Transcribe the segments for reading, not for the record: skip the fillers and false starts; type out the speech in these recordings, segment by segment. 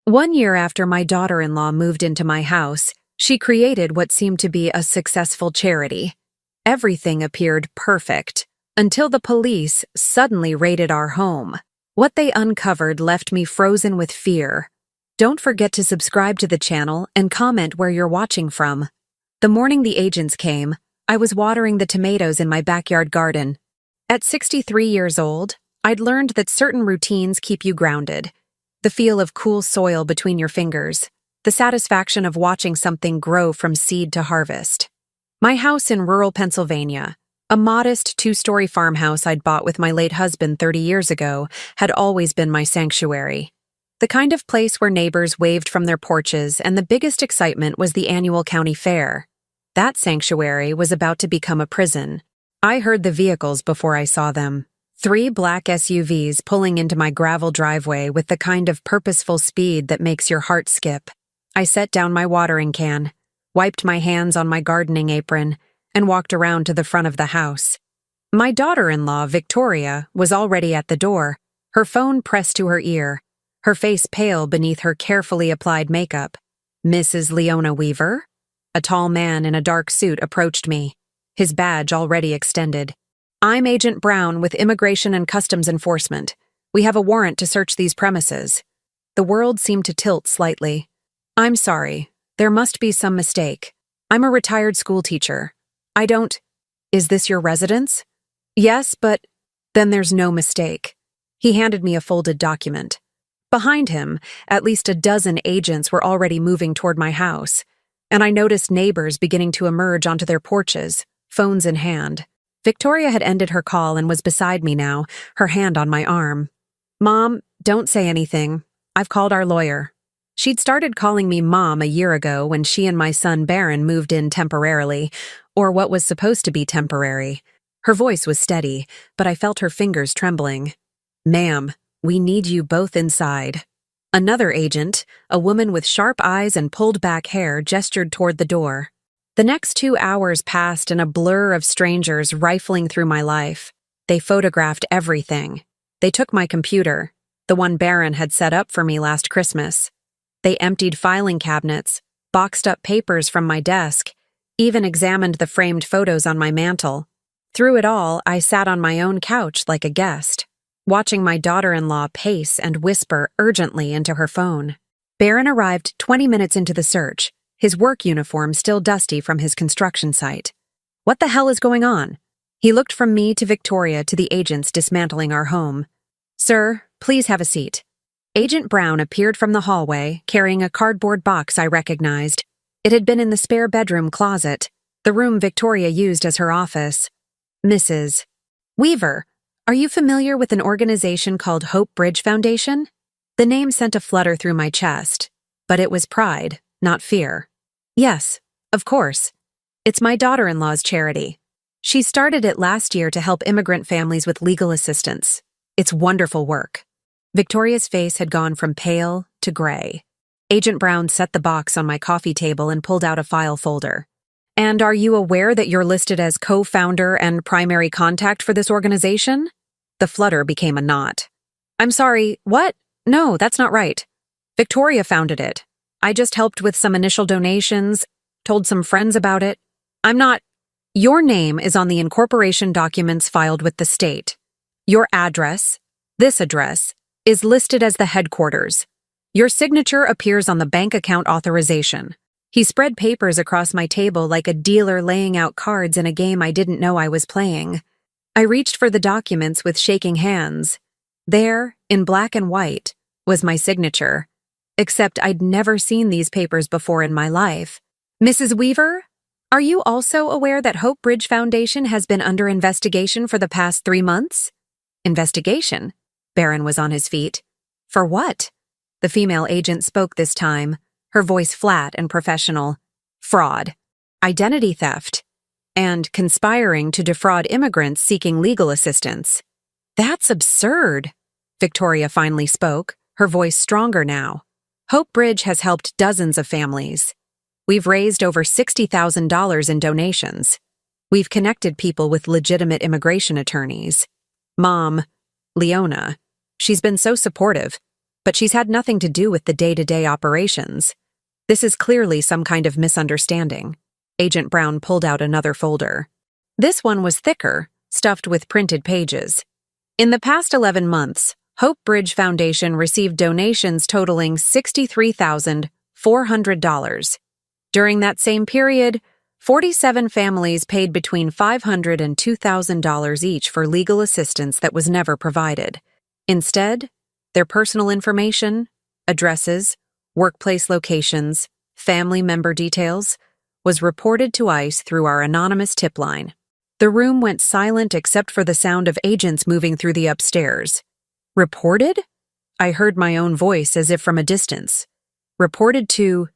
One year after my daughter-in-law moved into my house, she created what seemed to be a successful charity. Everything appeared perfect, until the police suddenly raided our home. What they uncovered left me frozen with fear. Don't forget to subscribe to the channel and comment where you're watching from. The morning the agents came, I was watering the tomatoes in my backyard garden. At 63 years old, I'd learned that certain routines keep you grounded. The feel of cool soil between your fingers, the satisfaction of watching something grow from seed to harvest. My house in rural Pennsylvania, a modest 2-story farmhouse I'd bought with my late husband 30 years ago, had always been my sanctuary. The kind of place where neighbors waved from their porches, and the biggest excitement was the annual county fair. That sanctuary was about to become a prison. I heard the vehicles before I saw them. 3 black SUVs pulling into my gravel driveway with the kind of purposeful speed that makes your heart skip. I set down my watering can, wiped my hands on my gardening apron, and walked around to the front of the house. My daughter-in-law, Victoria, was already at the door, her phone pressed to her ear, her face pale beneath her carefully applied makeup. "Mrs. Leona Weaver?" A tall man in a dark suit approached me, his badge already extended. "I'm Agent Brown with Immigration and Customs Enforcement. We have a warrant to search these premises." The world seemed to tilt slightly. "I'm sorry. There must be some mistake. I'm a retired school teacher. I don't— Is this your residence?" "Yes, but—" "Then there's no mistake." He handed me a folded document. Behind him, at least a dozen agents were already moving toward my house, and I noticed neighbors beginning to emerge onto their porches, phones in hand. Victoria had ended her call and was beside me now, her hand on my arm. "Mom, don't say anything. I've called our lawyer." She'd started calling me Mom a year ago when she and my son Baron moved in temporarily, or what was supposed to be temporary. Her voice was steady, but I felt her fingers trembling. "Ma'am, we need you both inside." Another agent, a woman with sharp eyes and pulled-back hair, gestured toward the door. The next 2 hours passed in a blur of strangers rifling through my life. They photographed everything. They took my computer, the one Baron had set up for me last Christmas. They emptied filing cabinets, boxed up papers from my desk, even examined the framed photos on my mantel. Through it all, I sat on my own couch like a guest, watching my daughter-in-law pace and whisper urgently into her phone. Baron arrived 20 minutes into the search, his work uniform still dusty from his construction site. "What the hell is going on?" He looked from me to Victoria to the agents dismantling our home. "Sir, please have a seat." Agent Brown appeared from the hallway, carrying a cardboard box I recognized. It had been in the spare bedroom closet, the room Victoria used as her office. "Mrs. Weaver, are you familiar with an organization called Hope Bridge Foundation?" The name sent a flutter through my chest, but it was pride, not fear. "Yes, of course. It's my daughter-in-law's charity. She started it last year to help immigrant families with legal assistance. It's wonderful work." Victoria's face had gone from pale to gray. Agent Brown set the box on my coffee table and pulled out a file folder. "And are you aware that you're listed as co-founder and primary contact for this organization?" The flutter became a knot. "I'm sorry, what? No, that's not right. Victoria founded it. I just helped with some initial donations, told some friends about it. I'm not— Your name is on the incorporation documents filed with the state. Your address, this address, is listed as the headquarters. Your signature appears on the bank account authorization." He spread papers across my table like a dealer laying out cards in a game I didn't know I was playing. I reached for the documents with shaking hands. There, in black and white, was my signature. Except I'd never seen these papers before in my life. "Mrs. Weaver, are you also aware that Hope Bridge Foundation has been under investigation for the past 3 months?" "Investigation?" Baron was on his feet. "For what?" The female agent spoke this time, her voice flat and professional. "Fraud, identity theft, and conspiring to defraud immigrants seeking legal assistance." "That's absurd," Victoria finally spoke, her voice stronger now. "Hope Bridge has helped dozens of families. We've raised over $60,000 in donations. We've connected people with legitimate immigration attorneys. Mom, Leona, she's been so supportive. but she's had nothing to do with the day-to-day operations. This is clearly some kind of misunderstanding. Agent Brown pulled out another folder. This one was thicker, stuffed with printed pages. In the past 11 months, Hope Bridge Foundation received donations totaling $63,400. During that same period, 47 families paid between $500 and $2,000 each for legal assistance that was never provided. Instead, their personal information, addresses, workplace locations, family member details, was reported to ICE through our anonymous tip line. The room went silent except for the sound of agents moving through the upstairs. Reported? I heard my own voice as if from a distance. Reported to,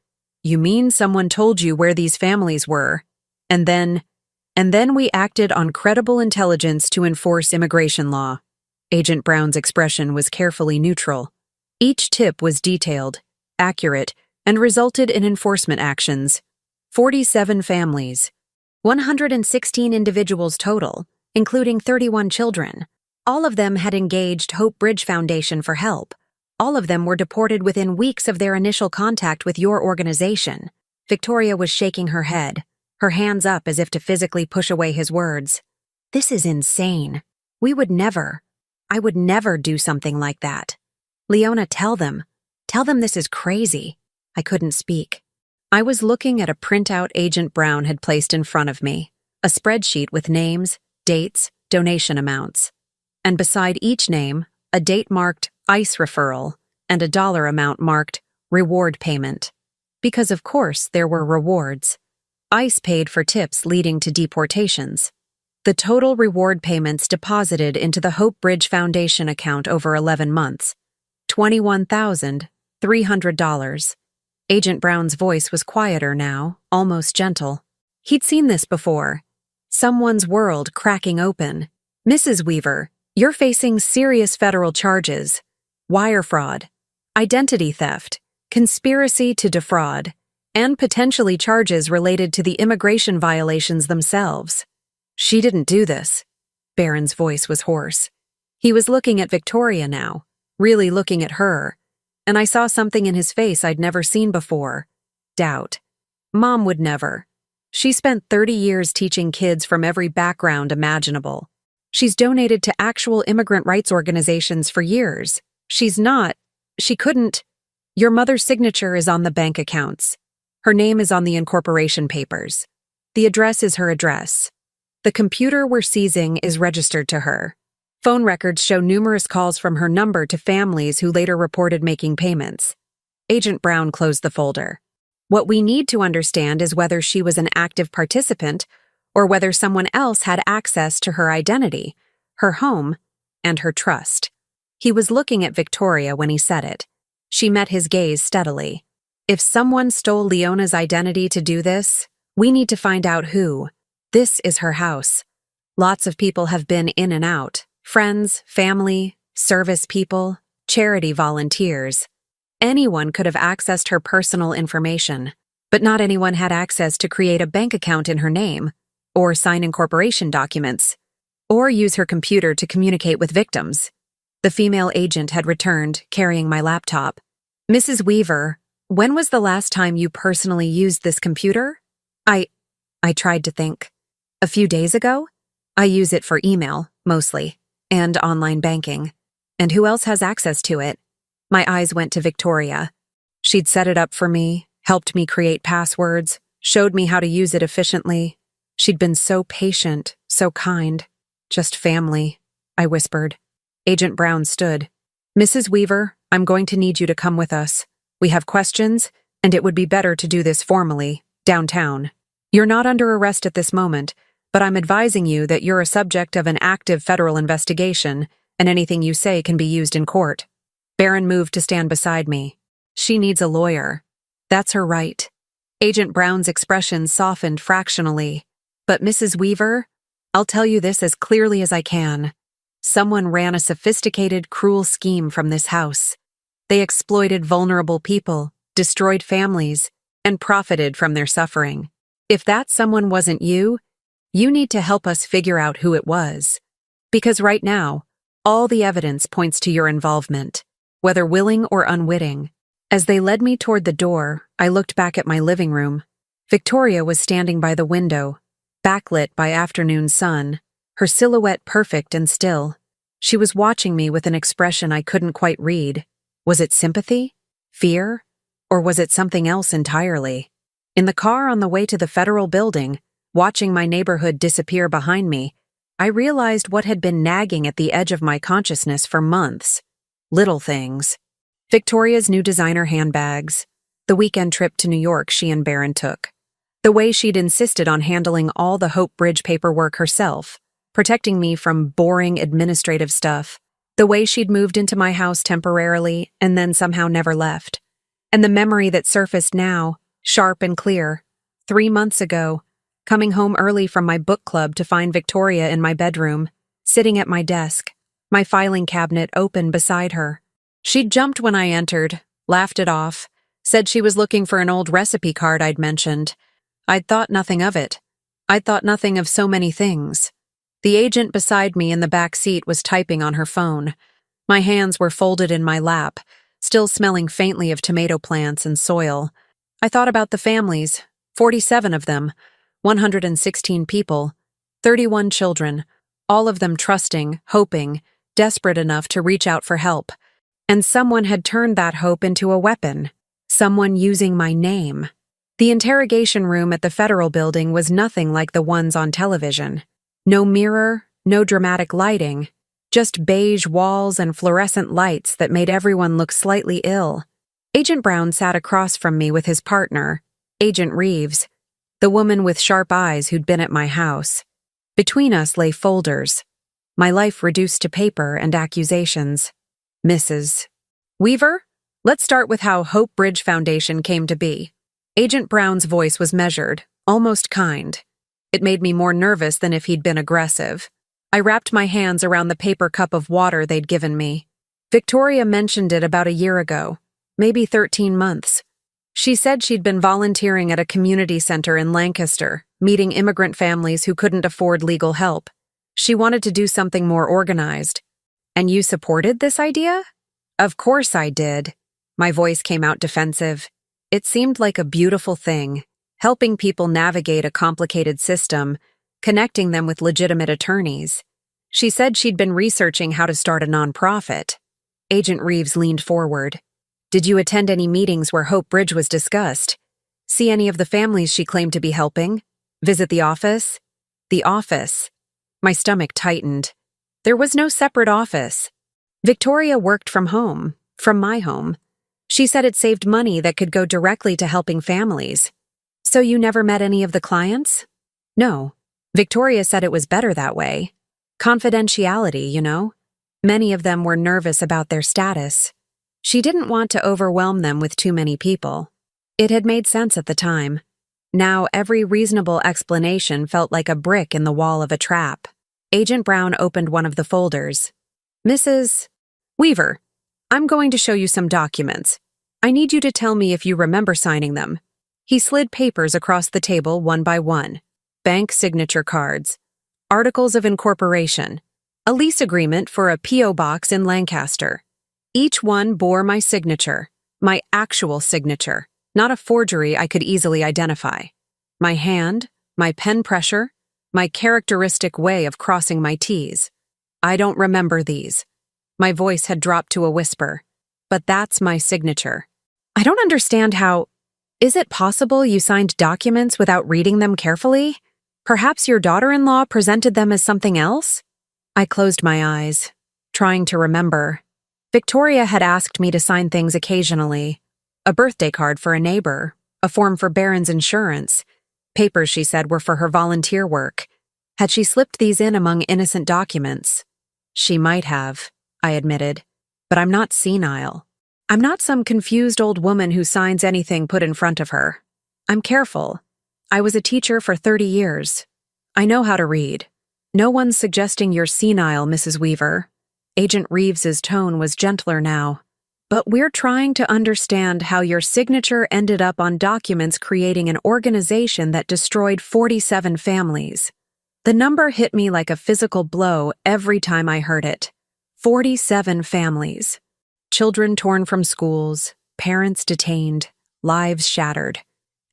you mean someone told you where these families were, and then we acted on credible intelligence to enforce immigration law. Agent Brown's expression was carefully neutral. Each tip was detailed, accurate, and resulted in enforcement actions. 47 families, 116 individuals total, including 31 children. All of them had engaged Hope Bridge Foundation for help. All of them were deported within weeks of their initial contact with your organization. Victoria was shaking her head, her hands up as if to physically push away his words. This is insane. I would never do something like that. Leona, tell them this is crazy. I couldn't speak. I was looking at a printout Agent Brown had placed in front of me, a spreadsheet with names, dates, donation amounts. And beside each name, a date marked ICE referral and a dollar amount marked reward payment. Because of course there were rewards. ICE paid for tips leading to deportations. The total reward payments deposited into the Hope Bridge Foundation account over 11 months, $21,300. Agent Brown's voice was quieter now, almost gentle. He'd seen this before. Someone's world cracking open. Mrs. Weaver, you're facing serious federal charges. Wire fraud, identity theft, conspiracy to defraud, and potentially charges related to the immigration violations themselves. She didn't do this. Barron's voice was hoarse. He was looking at Victoria now, really looking at her, and I saw something in his face I'd never seen before. Doubt. Mom would never. She spent 30 years teaching kids from every background imaginable. She's donated to actual immigrant rights organizations for years. She couldn't. Your mother's signature is on the bank accounts. Her name is on the incorporation papers. The address is her address. The computer we're seizing is registered to her. Phone records show numerous calls from her number to families who later reported making payments. Agent Brown closed the folder. What we need to understand is whether she was an active participant or whether someone else had access to her identity, her home, and her trust. He was looking at Victoria when he said it. She met his gaze steadily. If someone stole Leona's identity to do this, we need to find out who. This is her house. Lots of people have been in and out. Friends, family, service people, charity volunteers. Anyone could have accessed her personal information, but not anyone had access to create a bank account in her name, or sign incorporation documents, or use her computer to communicate with victims. The female agent had returned, carrying my laptop. Mrs. Weaver, when was the last time you personally used this computer? I tried to think. A few days ago? I use it for email, mostly, and online banking. And who else has access to it? My eyes went to Victoria. She'd set it up for me, helped me create passwords, showed me how to use it efficiently. She'd been so patient, so kind. Just family, I whispered. Agent Brown stood. Mrs. Weaver, I'm going to need you to come with us. We have questions, and it would be better to do this formally, downtown. You're not under arrest at this moment, but I'm advising you that you're a subject of an active federal investigation, and anything you say can be used in court. Barron moved to stand beside me. She needs a lawyer. That's her right. Agent Brown's expression softened fractionally. But Mrs. Weaver, I'll tell you this as clearly as I can. Someone ran a sophisticated, cruel scheme from this house. They exploited vulnerable people, destroyed families, and profited from their suffering. If that someone wasn't you need to help us figure out who it was. Because right now, all the evidence points to your involvement. whether willing or unwitting. As they led me toward the door, I looked back at my living room. Victoria was standing by the window, backlit by afternoon sun, her silhouette perfect and still. She was watching me with an expression I couldn't quite read. Was it sympathy? Fear? Or was it something else entirely? In the car on the way to the federal building, watching my neighborhood disappear behind me, I realized what had been nagging at the edge of my consciousness for months. Little things. Victoria's new designer handbags, the weekend trip to New York she and Barron took, the way she'd insisted on handling all the Hope Bridge paperwork herself, protecting me from boring administrative stuff, the way she'd moved into my house temporarily and then somehow never left, and the memory that surfaced now, sharp and clear, 3 months ago, coming home early from my book club to find Victoria in my bedroom, sitting at my desk, my filing cabinet open beside her. She'd jumped when I entered, laughed it off, said she was looking for an old recipe card I'd mentioned. I'd thought nothing of it. I'd thought nothing of so many things. The agent beside me in the back seat was typing on her phone. My hands were folded in my lap, still smelling faintly of tomato plants and soil. I thought about the families, 47 of them, 116 people, 31 children, all of them trusting, hoping, desperate enough to reach out for help. And someone had turned that hope into a weapon. Someone using my name. The interrogation room at the federal building was nothing like the ones on television. No mirror, no dramatic lighting, just beige walls and fluorescent lights that made everyone look slightly ill. Agent Brown sat across from me with his partner, Agent Reeves, the woman with sharp eyes who'd been at my house. Between us lay folders, my life reduced to paper and accusations. Mrs. Weaver, let's start with how Hope Bridge Foundation came to be. Agent Brown's voice was measured, almost kind. It made me more nervous than if he'd been aggressive. I wrapped my hands around the paper cup of water they'd given me. Victoria mentioned it about a year ago, maybe 13 months. She said she'd been volunteering at a community center in Lancaster, meeting immigrant families who couldn't afford legal help. She wanted to do something more organized. And you supported this idea? Of course I did. My voice came out defensive. It seemed like a beautiful thing, helping people navigate a complicated system, connecting them with legitimate attorneys. She said she'd been researching how to start a nonprofit. Agent Reeves leaned forward. Did you attend any meetings where Hope Bridge was discussed? See any of the families she claimed to be helping? Visit the office? The office. My stomach tightened. There was no separate office. Victoria worked from home, from my home. She said it saved money that could go directly to helping families. So you never met any of the clients? No. Victoria said it was better that way. Confidentiality, you know? Many of them were nervous about their status. She didn't want to overwhelm them with too many people. It had made sense at the time. Now every reasonable explanation felt like a brick in the wall of a trap. Agent Brown opened one of the folders. Mrs. Weaver, I'm going to show you some documents. I need you to tell me if you remember signing them. He slid papers across the table one by one. Bank signature cards, articles of incorporation, a lease agreement for a P.O. box in Lancaster. Each one bore my signature, my actual signature, not a forgery I could easily identify. My hand, my pen pressure, my characteristic way of crossing my T's. I don't remember these. My voice had dropped to a whisper. But that's my signature. I don't understand how... Is it possible you signed documents without reading them carefully? Perhaps your daughter-in-law presented them as something else? I closed my eyes, trying to remember. Victoria had asked me to sign things occasionally. A birthday card for a neighbor, a form for Barron's insurance. Papers, she said, were for her volunteer work. Had she slipped these in among innocent documents? She might have, I admitted. But I'm not senile. I'm not some confused old woman who signs anything put in front of her. I'm careful. I was a teacher for 30 years. I know how to read. No one's suggesting you're senile, Mrs. Weaver. Agent Reeves's tone was gentler now. But we're trying to understand how your signature ended up on documents creating an organization that destroyed 47 families. The number hit me like a physical blow every time I heard it. 47 families. Children torn from schools, parents detained, lives shattered,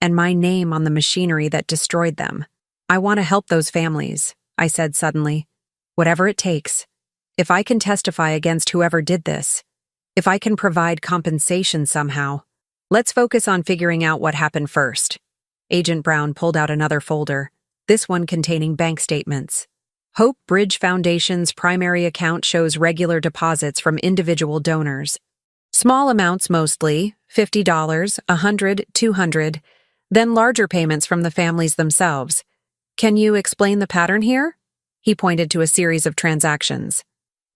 and my name on the machinery that destroyed them. I want to help those families, I said suddenly. Whatever it takes. If I can testify against whoever did this, if I can provide compensation somehow. Let's focus on figuring out what happened first. Agent Brown pulled out another folder, this one containing bank statements. Hope Bridge Foundation's primary account shows regular deposits from individual donors. Small amounts mostly, $50, $100, $200, then larger payments from the families themselves. Can you explain the pattern here? He pointed to a series of transactions.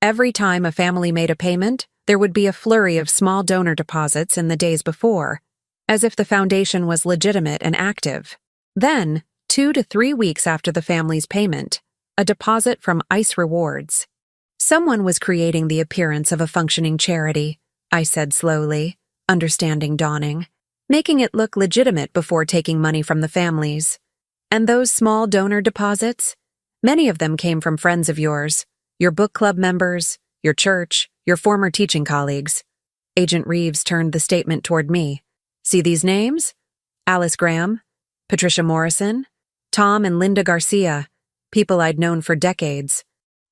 Every time a family made a payment, there would be a flurry of small donor deposits in the days before, as if the foundation was legitimate and active. Then, 2 to 3 weeks after the family's payment, a deposit from ICE Rewards. Someone was creating the appearance of a functioning charity, I said slowly, understanding dawning, making it look legitimate before taking money from the families. And those small donor deposits? Many of them came from friends of yours, your book club members, your church, your former teaching colleagues. Agent Reeves turned the statement toward me. See these names? Alice Graham, Patricia Morrison, Tom and Linda Garcia, people I'd known for decades.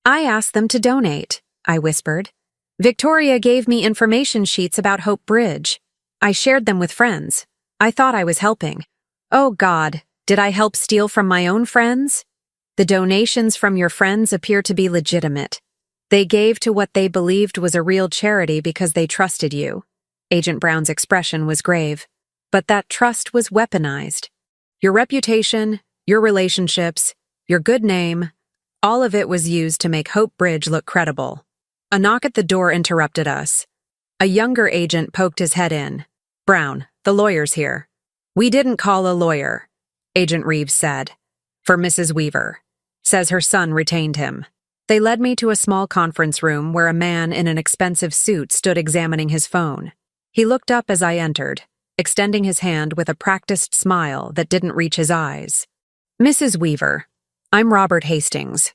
I asked them to donate, I whispered. Victoria gave me information sheets about Hope Bridge. I shared them with friends. I thought I was helping. Oh God, did I help steal from my own friends? The donations from your friends appear to be legitimate. They gave to what they believed was a real charity because they trusted you. Agent Brown's expression was grave. But that trust was weaponized. Your reputation, your relationships, your good name, all of it was used to make Hope Bridge look credible. A knock at the door interrupted us. A younger agent poked his head in. Brown, the lawyer's here. We didn't call a lawyer, Agent Reeves said. For Mrs. Weaver. Says her son retained him. They led me to a small conference room where a man in an expensive suit stood examining his phone. He looked up as I entered, extending his hand with a practiced smile that didn't reach his eyes. Mrs. Weaver, I'm Robert Hastings.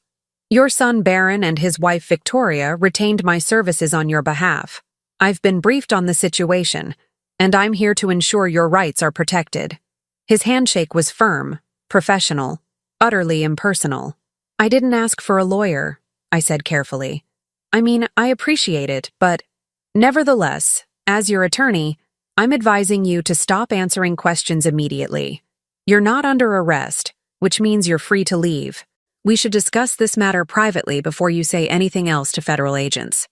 Your son Barron and his wife Victoria retained my services on your behalf. I've been briefed on the situation, and I'm here to ensure your rights are protected. His handshake was firm, professional, utterly impersonal. I didn't ask for a lawyer, I said carefully. I mean, I appreciate it, but nevertheless, as your attorney, I'm advising you to stop answering questions immediately. You're not under arrest, which means you're free to leave. We should discuss this matter privately before you say anything else to federal agents.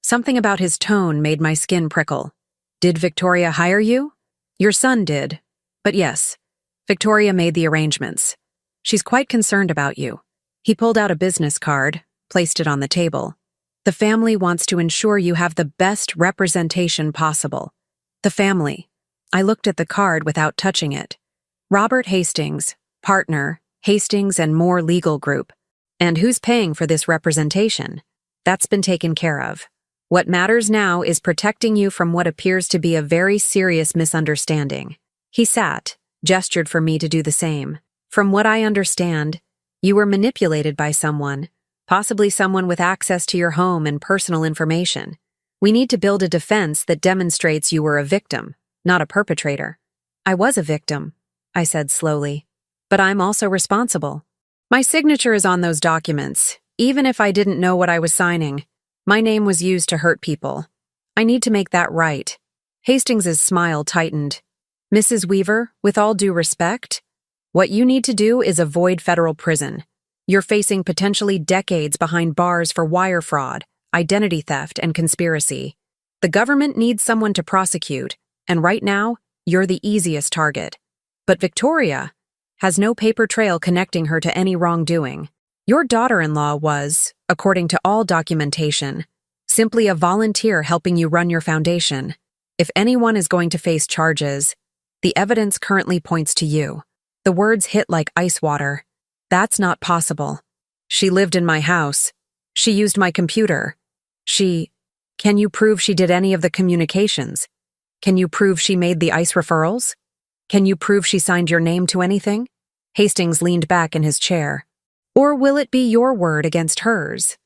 Something about his tone made my skin prickle. Did Victoria hire you? Your son did. But yes, Victoria made the arrangements. She's quite concerned about you. He pulled out a business card, placed it on the table. The family wants to ensure you have the best representation possible. The family. I looked at the card without touching it. Robert Hastings, partner, Hastings and More Legal Group. And who's paying for this representation? That's been taken care of. What matters now is protecting you from what appears to be a very serious misunderstanding. He sat, gestured for me to do the same. From what I understand, you were manipulated by someone, possibly someone with access to your home and personal information. We need to build a defense that demonstrates you were a victim, not a perpetrator. I was a victim, I said slowly, but I'm also responsible. My signature is on those documents, even if I didn't know what I was signing. My name was used to hurt people. I need to make that right. Hastings's smile tightened. Mrs. Weaver, with all due respect, what you need to do is avoid federal prison. You're facing potentially decades behind bars for wire fraud, identity theft, and conspiracy. The government needs someone to prosecute, and right now, you're the easiest target. But Victoria has no paper trail connecting her to any wrongdoing. Your daughter-in-law was, according to all documentation, simply a volunteer helping you run your foundation. If anyone is going to face charges, the evidence currently points to you. The words hit like ice water. That's not possible. She lived in my house. She used my computer. Can you prove she did any of the communications? Can you prove she made the ICE referrals? Can you prove she signed your name to anything? Hastings leaned back in his chair. Or will it be your word against hers?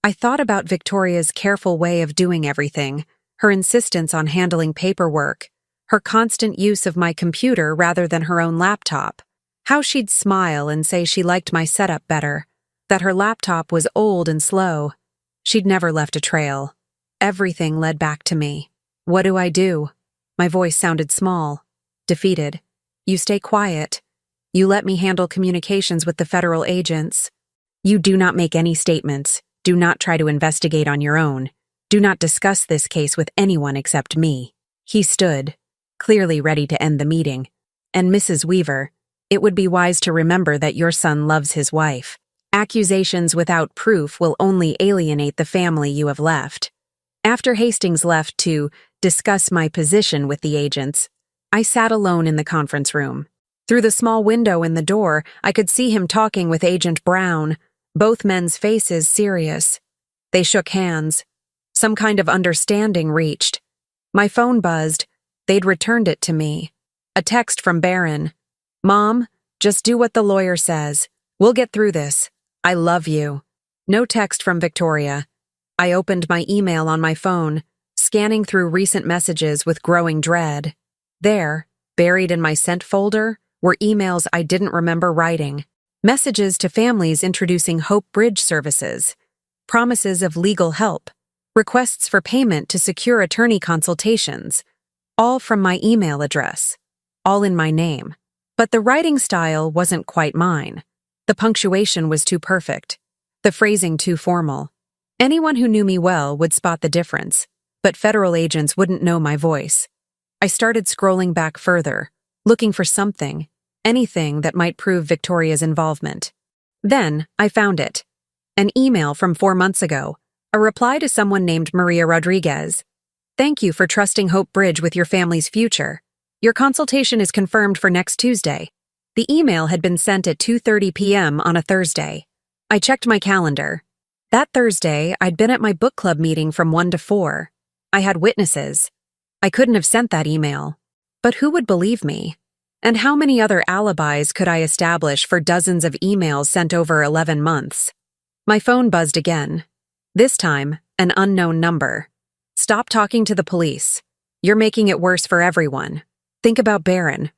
I thought about Victoria's careful way of doing everything, her insistence on handling paperwork, her constant use of my computer rather than her own laptop, how she'd smile and say she liked my setup better, that her laptop was old and slow. She'd never left a trail. Everything led back to me. What do I do? My voice sounded small, defeated. You stay quiet. You let me handle communications with the federal agents. You do not make any statements. Do not try to investigate on your own. Do not discuss this case with anyone except me. He stood, clearly ready to end the meeting. And Mrs. Weaver, it would be wise to remember that your son loves his wife. Accusations without proof will only alienate the family you have left. After Hastings left to discuss my position with the agents, I sat alone in the conference room. Through the small window in the door, I could see him talking with Agent Brown, both men's faces serious. They shook hands. Some kind of understanding reached. My phone buzzed. They'd returned it to me. A text from Barron. Mom, just do what the lawyer says. We'll get through this. I love you. No text from Victoria. I opened my email on my phone, scanning through recent messages with growing dread. There, buried in my sent folder, were emails I didn't remember writing. Messages to families introducing Hope Bridge services. Promises of legal help. Requests for payment to secure attorney consultations. All from my email address. All in my name. But the writing style wasn't quite mine. The punctuation was too perfect. The phrasing too formal. Anyone who knew me well would spot the difference, but federal agents wouldn't know my voice. I started scrolling back further, looking for something, anything that might prove Victoria's involvement. Then, I found it. An email from 4 months ago, a reply to someone named Maria Rodriguez. Thank you for trusting Hope Bridge with your family's future. Your consultation is confirmed for next Tuesday. The email had been sent at 2:30 p.m. on a Thursday. I checked my calendar. That Thursday, I'd been at my book club meeting from 1 to 4. I had witnesses. I couldn't have sent that email. But who would believe me? And how many other alibis could I establish for dozens of emails sent over 11 months? My phone buzzed again. This time, an unknown number. Stop talking to the police. You're making it worse for everyone. Think about Barron.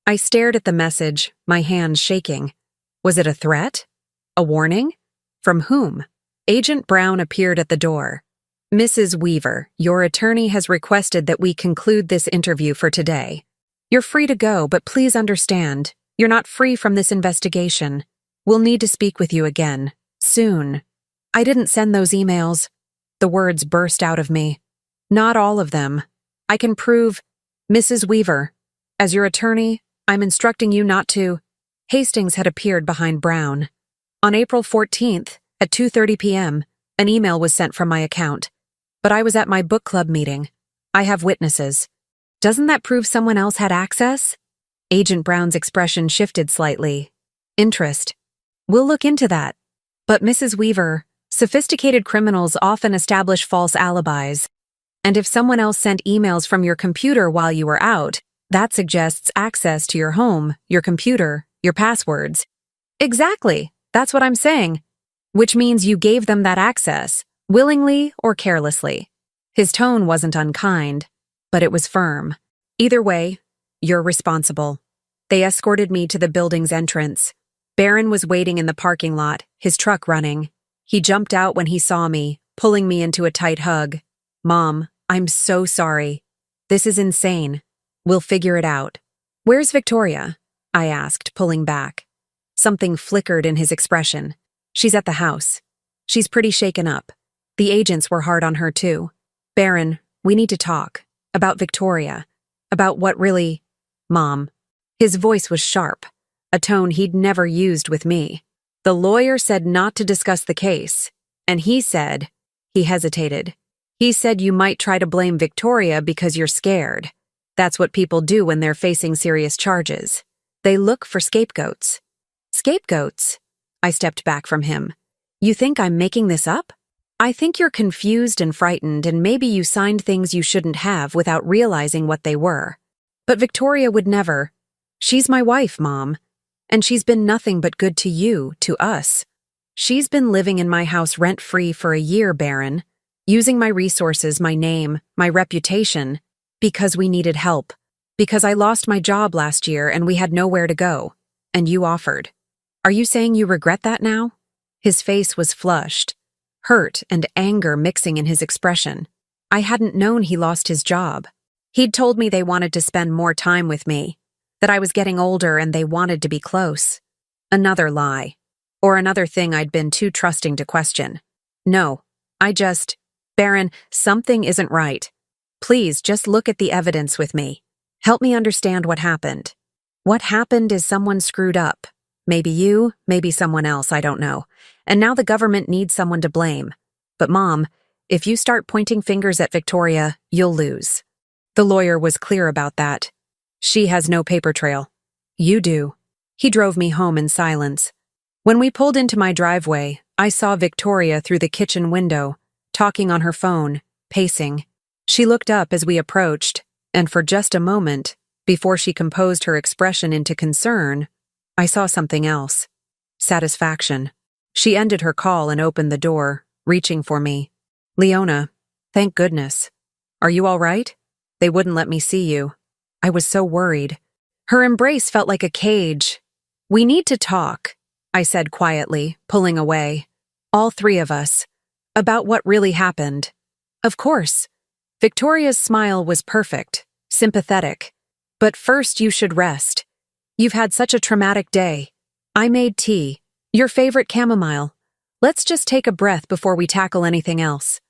I stared at the message, my hands shaking. Was it a threat? A warning? From whom? Agent Brown appeared at the door. Mrs. Weaver, your attorney has requested that we conclude this interview for today. You're free to go, but please understand, you're not free from this investigation. We'll need to speak with you again, soon. I didn't send those emails. The words burst out of me. Not all of them. I can prove, Mrs. Weaver, as your attorney, I'm instructing you not to. Hastings had appeared behind Brown. On April 14th, at 2:30 p.m., an email was sent from my account. But I was at my book club meeting. I have witnesses. Doesn't that prove someone else had access? Agent Brown's expression shifted slightly. Interest. We'll look into that. But Mrs. Weaver, sophisticated criminals often establish false alibis. And if someone else sent emails from your computer while you were out, that suggests access to your home, your computer, your passwords. Exactly. That's what I'm saying. Which means you gave them that access, willingly or carelessly. His tone wasn't unkind, but it was firm. Either way, you're responsible. They escorted me to the building's entrance. Barron was waiting in the parking lot, his truck running. He jumped out when he saw me, pulling me into a tight hug. Mom, I'm so sorry. This is insane. We'll figure it out. Where's Victoria? I asked, pulling back. Something flickered in his expression. She's at the house. She's pretty shaken up. The agents were hard on her too. Barron, we need to talk. About Victoria. About what really... Mom. His voice was sharp, a tone he'd never used with me. The lawyer said not to discuss the case, and he said... He hesitated. He said you might try to blame Victoria because you're scared. That's what people do when they're facing serious charges. They look for scapegoats. Scapegoats? I stepped back from him. You think I'm making this up? I think you're confused and frightened, and maybe you signed things you shouldn't have without realizing what they were. But Victoria would never. She's my wife, Mom. And she's been nothing but good to you, to us. She's been living in my house rent-free for a year, Barron. using my resources, my name, my reputation, because we needed help. Because I lost my job last year and we had nowhere to go. And you offered. Are you saying you regret that now? His face was flushed, hurt and anger mixing in his expression. I hadn't known he lost his job. He'd told me they wanted to spend more time with me, that I was getting older and they wanted to be close. Another lie. Or another thing I'd been too trusting to question. No, Baron, something isn't right. Please just look at the evidence with me. Help me understand what happened. What happened is someone screwed up. Maybe you, maybe someone else, I don't know. And now the government needs someone to blame. But Mom, if you start pointing fingers at Victoria, you'll lose. The lawyer was clear about that. She has no paper trail. You do. He drove me home in silence. When we pulled into my driveway, I saw Victoria through the kitchen window, talking on her phone, pacing. She looked up as we approached, and for just a moment, before she composed her expression into concern, I saw something else. Satisfaction. She ended her call and opened the door, reaching for me. Leona, thank goodness. Are you all right? They wouldn't let me see you. I was so worried. Her embrace felt like a cage. We need to talk, I said quietly, pulling away. All three of us. About what really happened. Of course. Victoria's smile was perfect, sympathetic. But first you should rest. You've had such a traumatic day. I made tea. Your favorite chamomile. Let's just take a breath before we tackle anything else.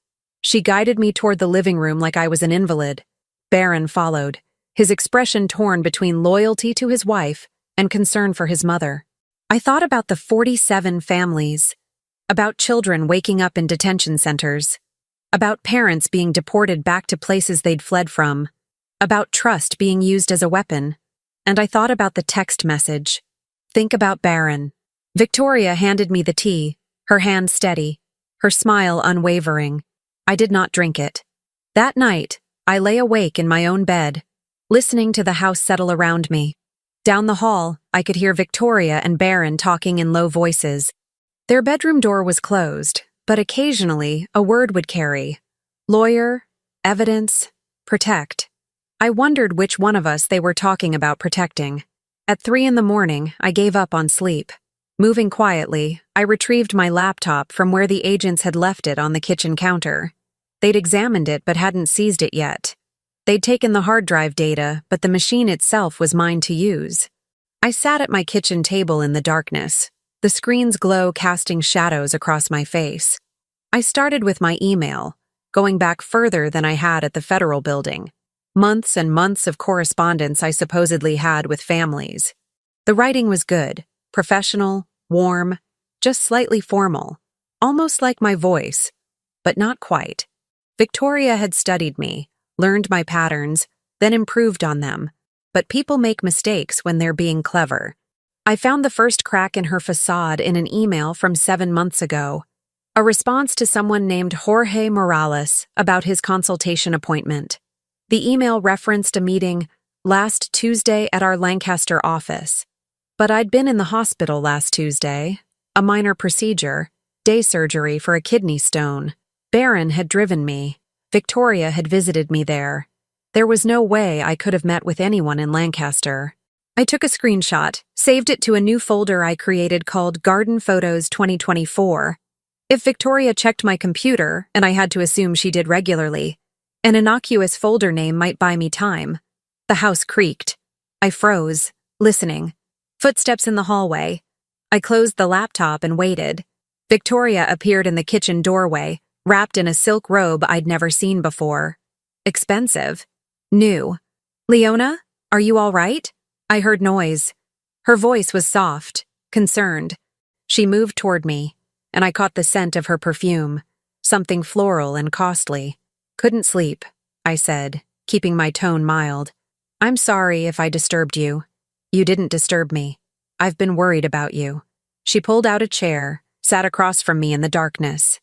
She guided me toward the living room like I was an invalid. Baron followed, his expression torn between loyalty to his wife and concern for his mother. I thought about the 47 families, about children waking up in detention centers, about parents being deported back to places they'd fled from, about trust being used as a weapon, and I thought about the text message. Think about Baron. Victoria handed me the tea, her hand steady, her smile unwavering. I did not drink it. That night, I lay awake in my own bed, listening to the house settle around me. Down the hall, I could hear Victoria and Baron talking in low voices. Their bedroom door was closed, but occasionally a word would carry. Lawyer, evidence, protect. I wondered which one of us they were talking about protecting. At 3 a.m, I gave up on sleep. Moving quietly, I retrieved my laptop from where the agents had left it on the kitchen counter. They'd examined it but hadn't seized it yet. They'd taken the hard drive data, but the machine itself was mine to use. I sat at my kitchen table in the darkness, the screen's glow casting shadows across my face. I started with my email, going back further than I had at the federal building. Months and months of correspondence I supposedly had with families. The writing was good, professional, warm, just slightly formal, almost like my voice, but not quite. Victoria had studied me, learned my patterns, then improved on them. But people make mistakes when they're being clever. I found the first crack in her facade in an email from 7 months ago, a response to someone named Jorge Morales about his consultation appointment. The email referenced a meeting last Tuesday at our Lancaster office. But I'd been in the hospital last Tuesday, a minor procedure, day surgery for a kidney stone. Baron had driven me. Victoria had visited me there. There was no way I could have met with anyone in Lancaster. I took a screenshot, saved it to a new folder I created called Garden Photos 2024. If Victoria checked my computer, and I had to assume she did regularly, an innocuous folder name might buy me time. The house creaked. I froze, listening. Footsteps in the hallway. I closed the laptop and waited. Victoria appeared in the kitchen doorway, wrapped in a silk robe I'd never seen before. Expensive. New. Leona, are you all right? I heard noise. Her voice was soft, concerned. She moved toward me, and I caught the scent of her perfume, something floral and costly. Couldn't sleep, I said, keeping my tone mild. I'm sorry if I disturbed you. You didn't disturb me. I've been worried about you. She pulled out a chair, sat across from me in the darkness.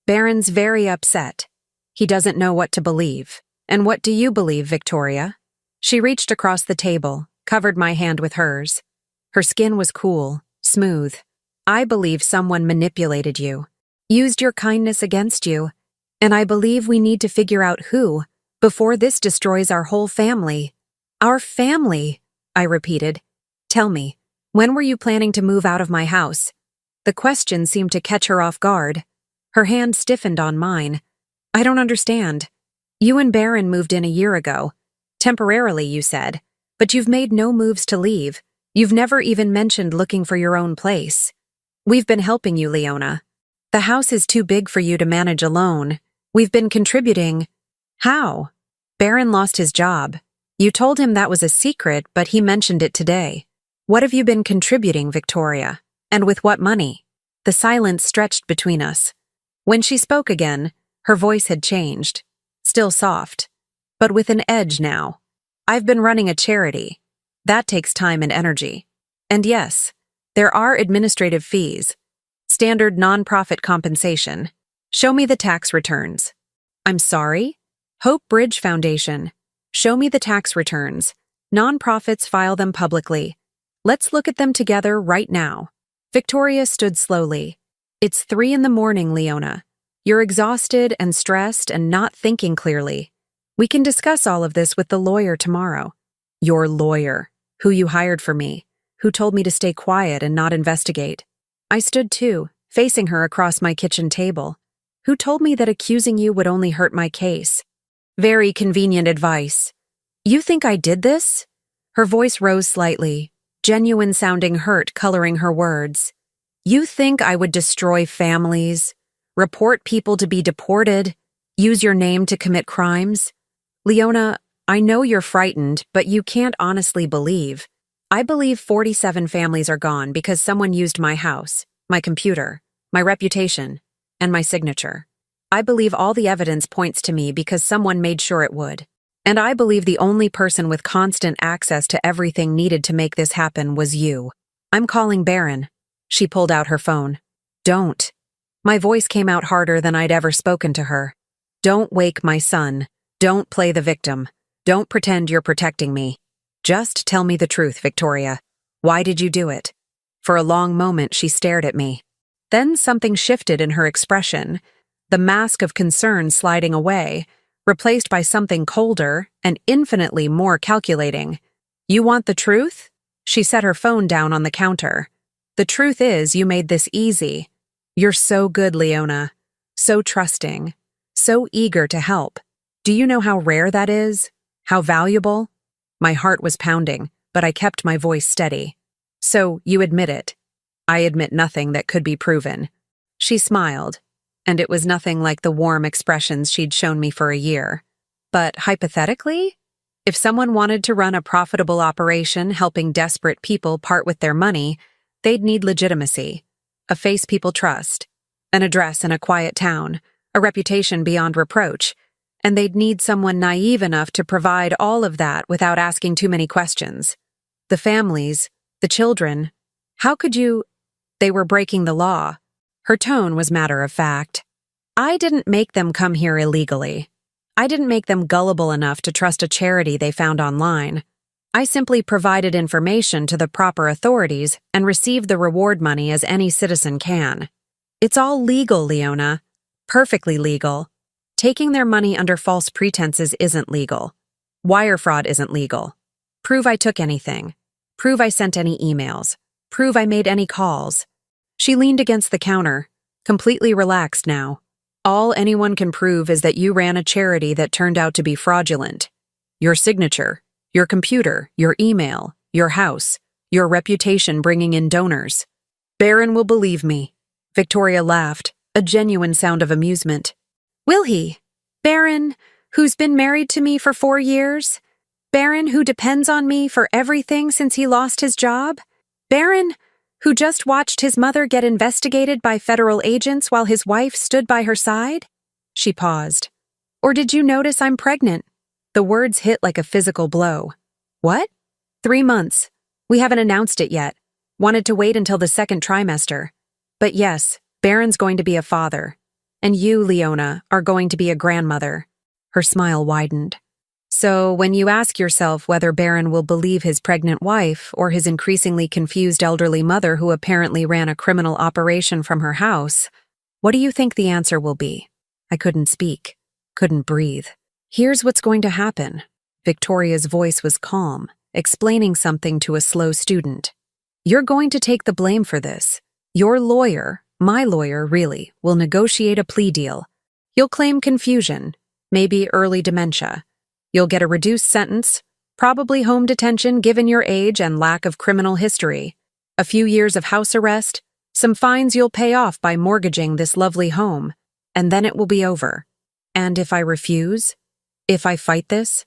Baron's very upset. He doesn't know what to believe. And what do you believe, Victoria? She reached across the table, covered my hand with hers. Her skin was cool, smooth. I believe someone manipulated you, used your kindness against you. And I believe we need to figure out who, before this destroys our whole family. Our family, I repeated. Tell me, when were you planning to move out of my house? The question seemed to catch her off guard. Her hand stiffened on mine. I don't understand. You and Baron moved in a year ago. Temporarily, you said. But you've made no moves to leave. You've never even mentioned looking for your own place. We've been helping you, Leona. The house is too big for you to manage alone. We've been contributing. How? Baron lost his job. You told him that was a secret, but he mentioned it today. What have you been contributing, Victoria? And with what money? The silence stretched between us. When she spoke again, her voice had changed. Still soft, but with an edge now. I've been running a charity. That takes time and energy. And yes, there are administrative fees. Standard nonprofit compensation. Show me the tax returns. I'm sorry? Hope Bridge Foundation. Show me the tax returns. Nonprofits file them publicly. Let's look at them together right now. Victoria stood slowly. It's 3 a.m, Leona. You're exhausted and stressed and not thinking clearly. We can discuss all of this with the lawyer tomorrow. Your lawyer, who you hired for me, who told me to stay quiet and not investigate. I stood too, facing her across my kitchen table. Who told me that accusing you would only hurt my case? Very convenient advice. You think I did this? Her voice rose slightly, genuine-sounding hurt coloring her words. You think I would destroy families, report people to be deported, use your name to commit crimes? Leona, I know you're frightened, but you can't honestly believe. I believe 47 families are gone because someone used my house, my computer, my reputation, and my signature. I believe all the evidence points to me because someone made sure it would. And I believe the only person with constant access to everything needed to make this happen was you. I'm calling Baron. She pulled out her phone. Don't. My voice came out harder than I'd ever spoken to her. Don't wake my son. Don't play the victim. Don't pretend you're protecting me. Just tell me the truth, Victoria. Why did you do it? For a long moment, she stared at me. Then something shifted in her expression, the mask of concern sliding away, replaced by something colder and infinitely more calculating. You want the truth? She set her phone down on the counter. The truth is, you made this easy. You're so good, Leona. So trusting. So eager to help. Do you know how rare that is? How valuable? My heart was pounding, but I kept my voice steady. So, you admit it. I admit nothing that could be proven. She smiled, and it was nothing like the warm expressions she'd shown me for a year. But hypothetically, if someone wanted to run a profitable operation helping desperate people part with their money, they'd need legitimacy, a face people trust, an address in a quiet town, a reputation beyond reproach, and they'd need someone naive enough to provide all of that without asking too many questions. The families, the children, how could you? They were breaking the law. Her tone was matter of fact. I didn't make them come here illegally. I didn't make them gullible enough to trust a charity they found online. I simply provided information to the proper authorities and received the reward money as any citizen can. It's all legal, Leona. Perfectly legal. Taking their money under false pretenses isn't legal. Wire fraud isn't legal. Prove I took anything. Prove I sent any emails. Prove I made any calls. She leaned against the counter, completely relaxed now. All anyone can prove is that you ran a charity that turned out to be fraudulent. Your signature, your computer, your email, your house, your reputation bringing in donors. Baron will believe me. Victoria laughed, a genuine sound of amusement. Will he? Baron, who's been married to me for 4 years? Baron, who depends on me for everything since he lost his job? Baron, who just watched his mother get investigated by federal agents while his wife stood by her side? She paused. Or did you notice I'm pregnant? The words hit like a physical blow. What? 3 months. We haven't announced it yet. Wanted to wait until the 2nd trimester. But yes, Baron's going to be a father. And you, Leona, are going to be a grandmother. Her smile widened. So when you ask yourself whether Baron will believe his pregnant wife or his increasingly confused elderly mother who apparently ran a criminal operation from her house, what do you think the answer will be? I couldn't speak, couldn't breathe. Here's what's going to happen. Victoria's voice was calm, explaining something to a slow student. You're going to take the blame for this. Your lawyer, my lawyer really, will negotiate a plea deal. You'll claim confusion, maybe early dementia. You'll get a reduced sentence, probably home detention given your age and lack of criminal history. A few years of house arrest, some fines you'll pay off by mortgaging this lovely home, and then it will be over. And if I refuse, if I fight this,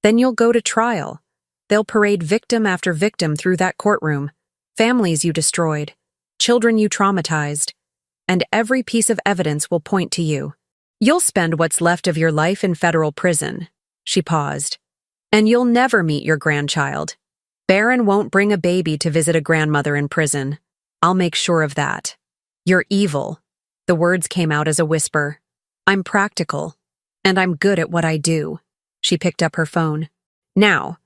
then you'll go to trial. They'll parade victim after victim through that courtroom, families you destroyed, children you traumatized, and every piece of evidence will point to you. You'll spend what's left of your life in federal prison. She paused. And you'll never meet your grandchild. Baron won't bring a baby to visit a grandmother in prison. I'll make sure of that. You're evil. The words came out as a whisper. I'm practical, and I'm good at what I do. She picked up her phone. Now,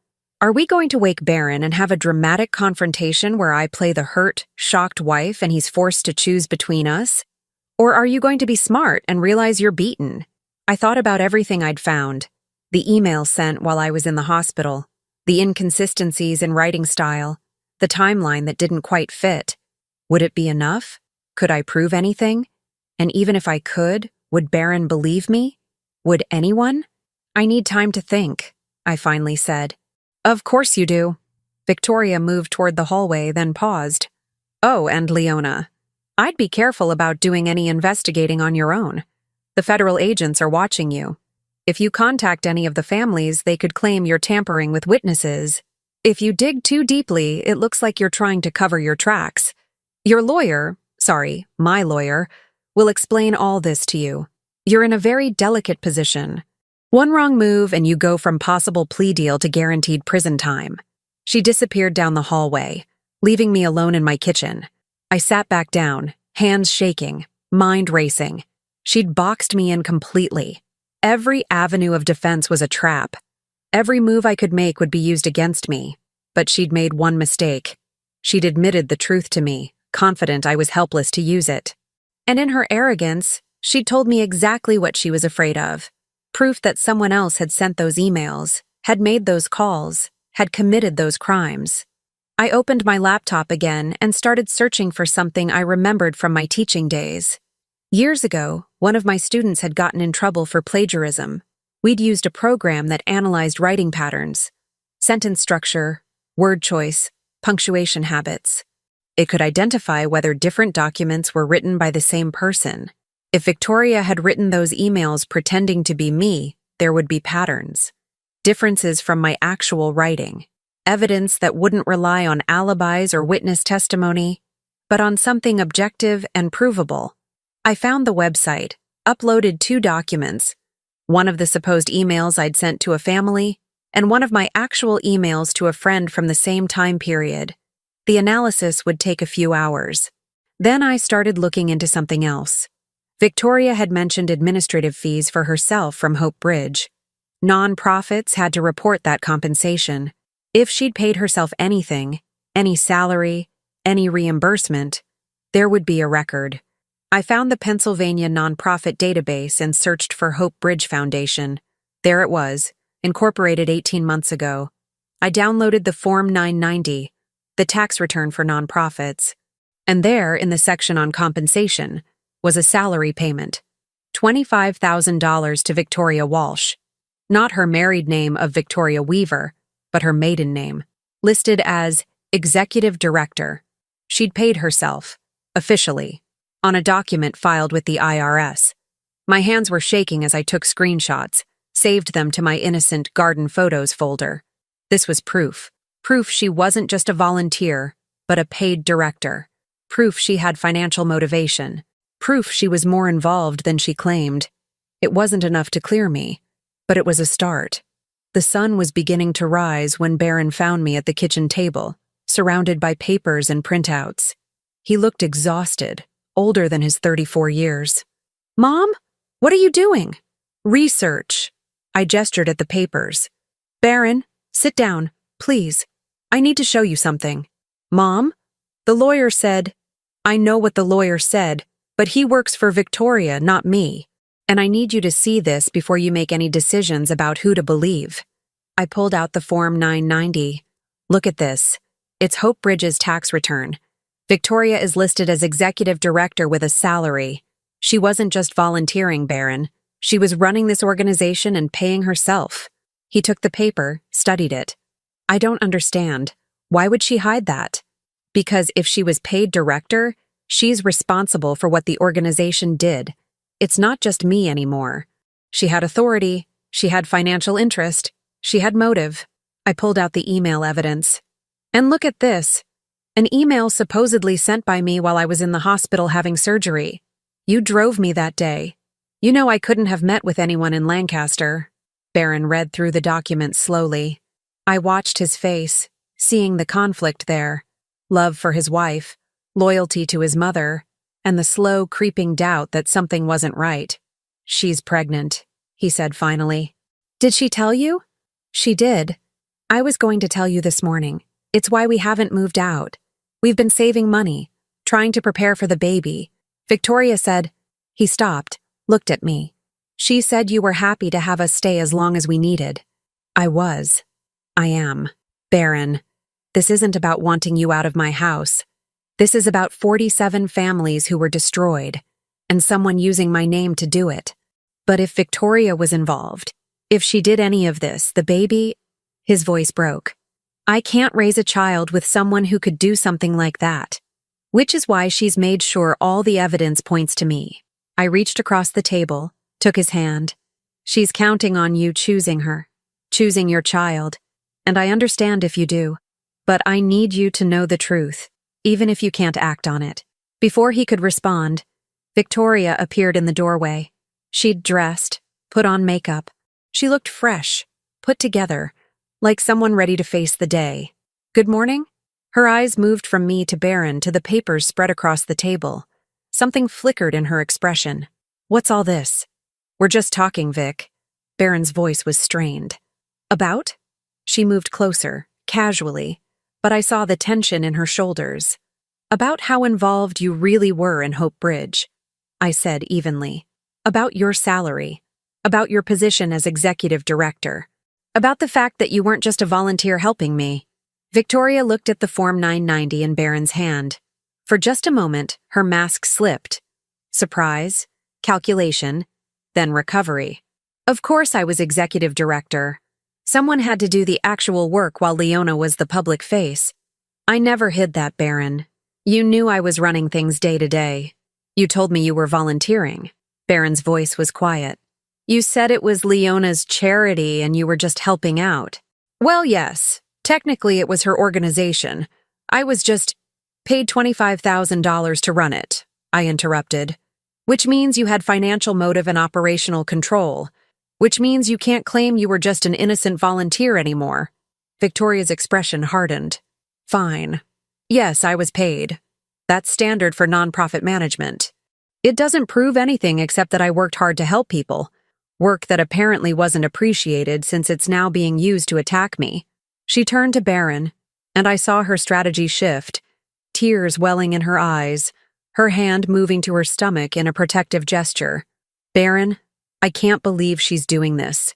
are we going to wake Baron and have a dramatic confrontation where I play the hurt, shocked wife and he's forced to choose between us? Or are you going to be smart and realize you're beaten? I thought about everything I'd found. The email sent while I was in the hospital, the inconsistencies in writing style, the timeline that didn't quite fit. Would it be enough? Could I prove anything? And even if I could, would Baron believe me? Would anyone? I need time to think, I finally said. Of course you do. Victoria moved toward the hallway, then paused. Oh, and Leona, I'd be careful about doing any investigating on your own. The federal agents are watching you. If you contact any of the families, they could claim you're tampering with witnesses. If you dig too deeply, it looks like you're trying to cover your tracks. Your lawyer, my lawyer, will explain all this to you. You're in a very delicate position. One wrong move and you go from possible plea deal to guaranteed prison time. She disappeared down the hallway, leaving me alone in my kitchen. I sat back down, hands shaking, mind racing. She'd boxed me in completely. Every avenue of defense was a trap. Every move I could make would be used against me. But she'd made one mistake. She'd admitted the truth to me, confident I was helpless to use it. And in her arrogance, she'd told me exactly what she was afraid of. Proof that someone else had sent those emails, had made those calls, had committed those crimes. I opened my laptop again and started searching for something I remembered from my teaching days. Years ago, one of my students had gotten in trouble for plagiarism. We'd used a program that analyzed writing patterns, sentence structure, word choice, punctuation habits. It could identify whether different documents were written by the same person. If Victoria had written those emails pretending to be me, there would be patterns. Differences from my actual writing. Evidence that wouldn't rely on alibis or witness testimony, but on something objective and provable. I found the website, uploaded 2 documents, one of the supposed emails I'd sent to a family, and one of my actual emails to a friend from the same time period. The analysis would take a few hours. Then I started looking into something else. Victoria had mentioned administrative fees for herself from Hope Bridge. Non-profits had to report that compensation. If she'd paid herself anything, any salary, any reimbursement, there would be a record. I found the Pennsylvania nonprofit database and searched for Hope Bridge Foundation. There it was, incorporated 18 months ago. I downloaded the Form 990, the tax return for nonprofits. And there, in the section on compensation, was a salary payment. $25,000 to Victoria Walsh. Not her married name of Victoria Weaver, but her maiden name, listed as Executive Director. She'd paid herself, officially, on a document filed with the IRS. My hands were shaking as I took screenshots, saved them to my innocent garden photos folder. This was proof. Proof she wasn't just a volunteer, but a paid director. Proof she had financial motivation. Proof she was more involved than she claimed. It wasn't enough to clear me, but it was a start. The sun was beginning to rise when Baron found me at the kitchen table, surrounded by papers and printouts. He looked exhausted, older than his 34 years. "Mom, what are you doing?" "Research." I gestured at the papers. "Baron, sit down, please. I need to show you something." "Mom, the lawyer said..." "I know what the lawyer said, but he works for Victoria, not me. And I need you to see this before you make any decisions about who to believe. I pulled out the Form 990. Look at this. It's Hope Bridge's tax return. Victoria is listed as executive director with a salary. She wasn't just volunteering, Baron. She was running this organization and paying herself. He took the paper, studied it. I don't understand. Why would she hide that? Because if she was paid director, she's responsible for what the organization did. It's not just me anymore. She had authority, she had financial interest, she had motive. I pulled out the email evidence. And look at this. An email supposedly sent by me while I was in the hospital having surgery. You drove me that day. You know I couldn't have met with anyone in Lancaster. Baron read through the document slowly. I watched his face, seeing the conflict there. Love for his wife, loyalty to his mother, and the slow, creeping doubt that something wasn't right. She's pregnant, he said finally. Did she tell you? She did. I was going to tell you this morning. It's why we haven't moved out. We've been saving money, trying to prepare for the baby. Victoria said. He stopped, looked at me. She said you were happy to have us stay as long as we needed. I was. I am. Baron, this isn't about wanting you out of my house. This is about 47 families who were destroyed, and someone using my name to do it. But if Victoria was involved, if she did any of this, the baby... His voice broke. I can't raise a child with someone who could do something like that. Which is why she's made sure all the evidence points to me. I reached across the table, took his hand. She's counting on you choosing her, choosing your child, and I understand if you do. But I need you to know the truth, even if you can't act on it. Before he could respond, Victoria appeared in the doorway. She'd dressed, put on makeup. She looked fresh, put together, like someone ready to face the day. Good morning? Her eyes moved from me to Baron to the papers spread across the table. Something flickered in her expression. What's all this? We're just talking, Vic. Baron's voice was strained. About? She moved closer, casually, but I saw the tension in her shoulders. About how involved you really were in Hope Bridge. I said evenly. About your salary. About your position as executive director. About the fact that you weren't just a volunteer helping me. Victoria looked at the Form 990 in Baron's hand. For just a moment, her mask slipped. Surprise, calculation, then recovery. Of course I was executive director. Someone had to do the actual work while Leona was the public face. I never hid that, Baron. You knew I was running things day to day. You told me you were volunteering. Baron's voice was quiet. You said it was Leona's charity and you were just helping out. Well, yes. Technically, it was her organization. I was just paid $25,000 to run it, I interrupted. Which means you had financial motive and operational control. Which means you can't claim you were just an innocent volunteer anymore. Victoria's expression hardened. Fine. Yes, I was paid. That's standard for nonprofit management. It doesn't prove anything except that I worked hard to help people. Work that apparently wasn't appreciated since it's now being used to attack me. She turned to Baron, and I saw her strategy shift, tears welling in her eyes, her hand moving to her stomach in a protective gesture. Baron, I can't believe she's doing this.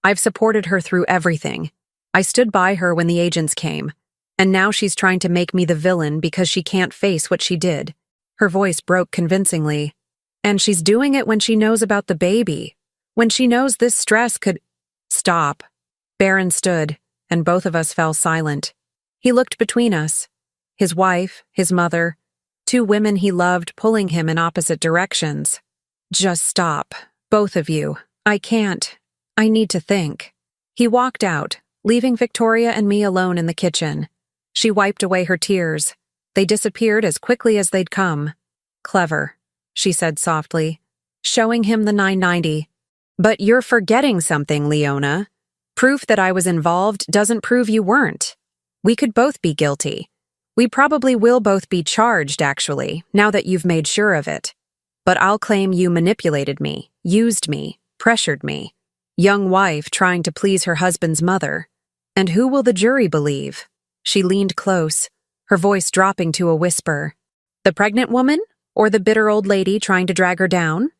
I've supported her through everything. I stood by her when the agents came, and now she's trying to make me the villain because she can't face what she did. Her voice broke convincingly. And she's doing it when she knows about the baby. When she knows this stress could... Stop. Baron stood, and both of us fell silent. He looked between us. His wife, his mother, two women he loved pulling him in opposite directions. Just stop, both of you. I can't. I need to think. He walked out, leaving Victoria and me alone in the kitchen. She wiped away her tears. They disappeared as quickly as they'd come. Clever, she said softly, showing him the 990. But you're forgetting something, Leona. Proof that I was involved doesn't prove you weren't. We could both be guilty. We probably will both be charged, actually, now that you've made sure of it. But I'll claim you manipulated me, used me, pressured me. Young wife trying to please her husband's mother. And who will the jury believe? She leaned close, her voice dropping to a whisper. The pregnant woman? Or the bitter old lady trying to drag her down?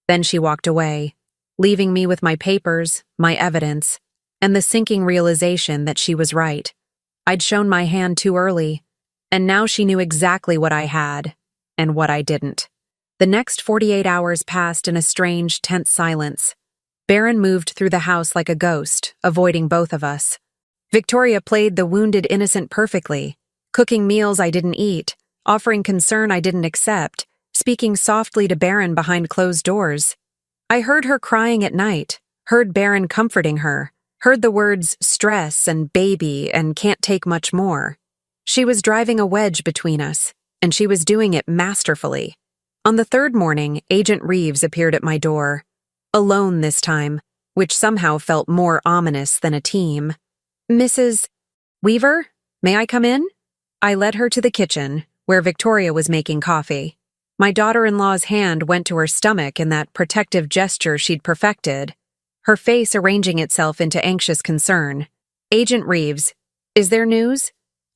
Then she walked away, leaving me with my papers, my evidence, and the sinking realization that she was right. I'd shown my hand too early, and now she knew exactly what I had and what I didn't. The next 48 hours passed in a strange, tense silence. Baron moved through the house like a ghost, avoiding both of us. Victoria played the wounded innocent perfectly, cooking meals I didn't eat, offering concern I didn't accept, speaking softly to Baron behind closed doors. I heard her crying at night, heard Baron comforting her, heard the words stress and baby and can't take much more. She was driving a wedge between us, and she was doing it masterfully. On the third morning, Agent Reeves appeared at my door. Alone this time, which somehow felt more ominous than a team. "Mrs. Weaver, may I come in?" I led her to the kitchen, where Victoria was making coffee. My daughter-in-law's hand went to her stomach in that protective gesture she'd perfected, her face arranging itself into anxious concern. "Agent Reeves, is there news?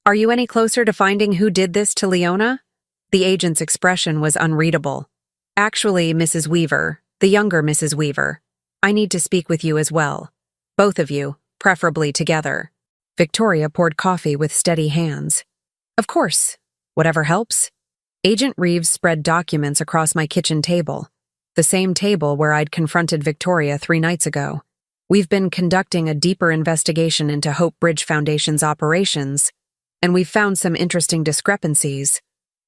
Are you any closer to finding who did this to Leona?" The agent's expression was unreadable. "Actually, Mrs. Weaver, the younger Mrs. Weaver, I need to speak with you as well. Both of you, preferably together." Victoria poured coffee with steady hands. "Of course, whatever helps." Agent Reeves spread documents across my kitchen table, the same table where I'd confronted Victoria 3 nights ago. "We've been conducting a deeper investigation into Hope Bridge Foundation's operations, and we've found some interesting discrepancies."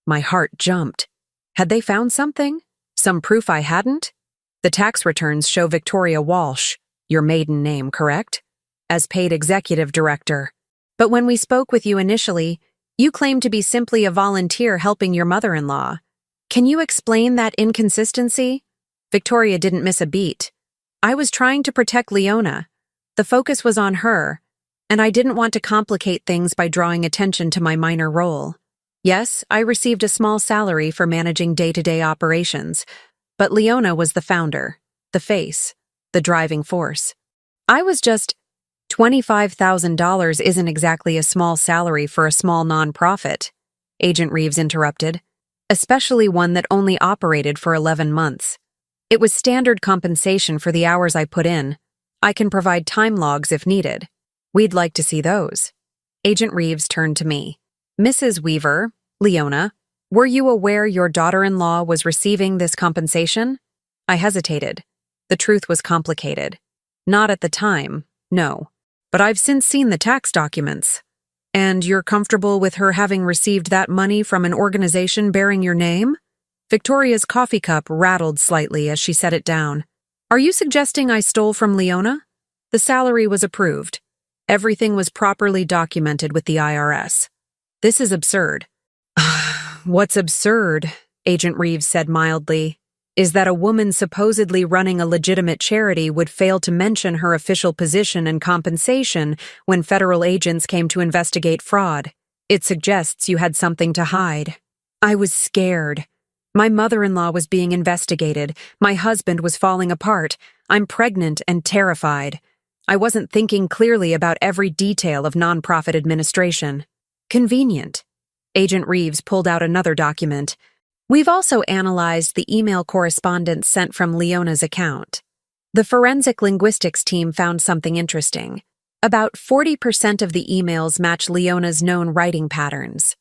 My heart jumped. Had they found something? Some proof I hadn't? "The tax returns show Victoria Walsh, your maiden name, correct? As paid executive director. But when we spoke with you initially, you claimed to be simply a volunteer helping your mother-in-law. Can you explain that inconsistency?" Victoria didn't miss a beat. "I was trying to protect Leona. The focus was on her, and I didn't want to complicate things by drawing attention to my minor role. Yes, I received a small salary for managing day-to-day operations, but Leona was the founder, the face, the driving force. I was just $25,000 isn't exactly a small salary for a small nonprofit," Agent Reeves interrupted, "especially one that only operated for 11 months. It was standard compensation for the hours I put in. I can provide time logs if needed. We'd like to see those." Agent Reeves turned to me. "Mrs. Weaver, Leona, were you aware your daughter-in-law was receiving this compensation?" I hesitated. The truth was complicated. Not at the time, no. But I've since seen the tax documents. "And you're comfortable with her having received that money from an organization bearing your name?" Victoria's coffee cup rattled slightly as she set it down. "Are you suggesting I stole from Leona?" The salary was approved. Everything was properly documented with the IRS. "This is absurd." "What's absurd," Agent Reeves said mildly, "is that a woman supposedly running a legitimate charity would fail to mention her official position and compensation when federal agents came to investigate fraud. It suggests you had something to hide." I was scared. My mother-in-law was being investigated. My husband was falling apart. I'm pregnant and terrified. I wasn't thinking clearly about every detail of nonprofit administration. Convenient. Agent Reeves pulled out another document. "We've also analyzed the email correspondence sent from Leona's account. The forensic linguistics team found something interesting. About 40% of the emails match Leona's known writing patterns.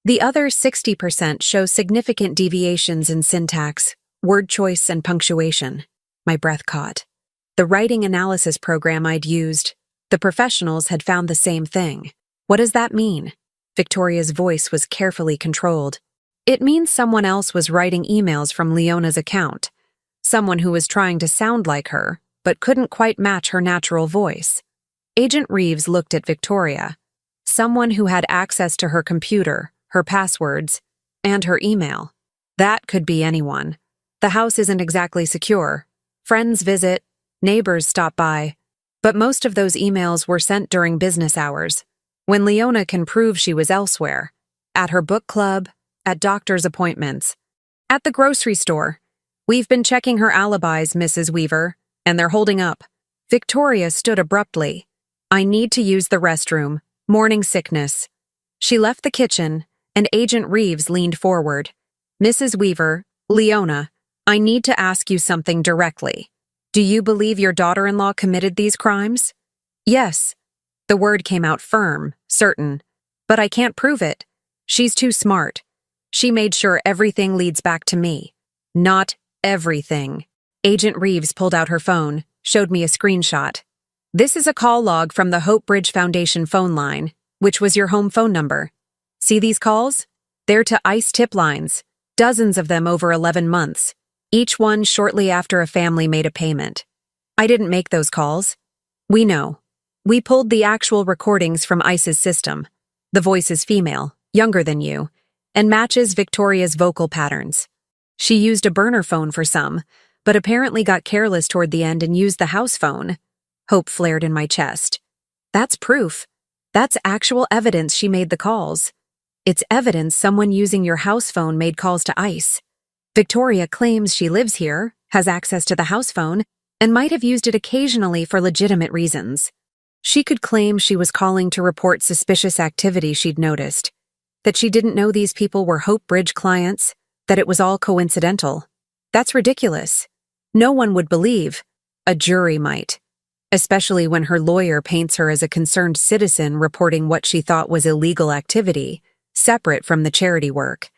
The other 60% show significant deviations in syntax, word choice, and punctuation." My breath caught. The writing analysis program I'd used, the professionals had found the same thing. "What does that mean?" Victoria's voice was carefully controlled. "It means someone else was writing emails from Leona's account. Someone who was trying to sound like her, but couldn't quite match her natural voice." Agent Reeves looked at Victoria. "Someone who had access to her computer, her passwords, and her email. That could be anyone. The house isn't exactly secure. Friends visit, neighbors stop by. But most of those emails were sent during business hours, when Leona can prove she was elsewhere, at her book club, at doctor's appointments, at the grocery store. We've been checking her alibis, Mrs. Weaver, and they're holding up." Victoria stood abruptly. "I need to use the restroom. Morning sickness." She left the kitchen, and Agent Reeves leaned forward. "Mrs. Weaver, Leona, I need to ask you something directly. Do you believe your daughter-in-law committed these crimes? Yes. The word came out firm, certain. But I can't prove it. She's too smart. She made sure everything leads back to me. Not everything. Agent Reeves pulled out her phone, showed me a screenshot. This is a call log from the Hope Bridge Foundation phone line, which was your home phone number. See these calls? They're to ICE tip lines, dozens of them over 11 months, each one shortly after a family made a payment. I didn't make those calls. We know. We pulled the actual recordings from ICE's system. The voice is female, younger than you, and matches Victoria's vocal patterns. She used a burner phone for some, but apparently got careless toward the end and used the house phone. Hope flared in my chest. That's proof. That's actual evidence she made the calls. It's evidence someone using your house phone made calls to ICE. Victoria claims she lives here, has access to the house phone, and might have used it occasionally for legitimate reasons. She could claim she was calling to report suspicious activity she'd noticed, that she didn't know these people were Hope Bridge clients, that it was all coincidental. That's ridiculous. No one would believe. A jury might. Especially when her lawyer paints her as a concerned citizen reporting what she thought was illegal activity, separate from the charity work.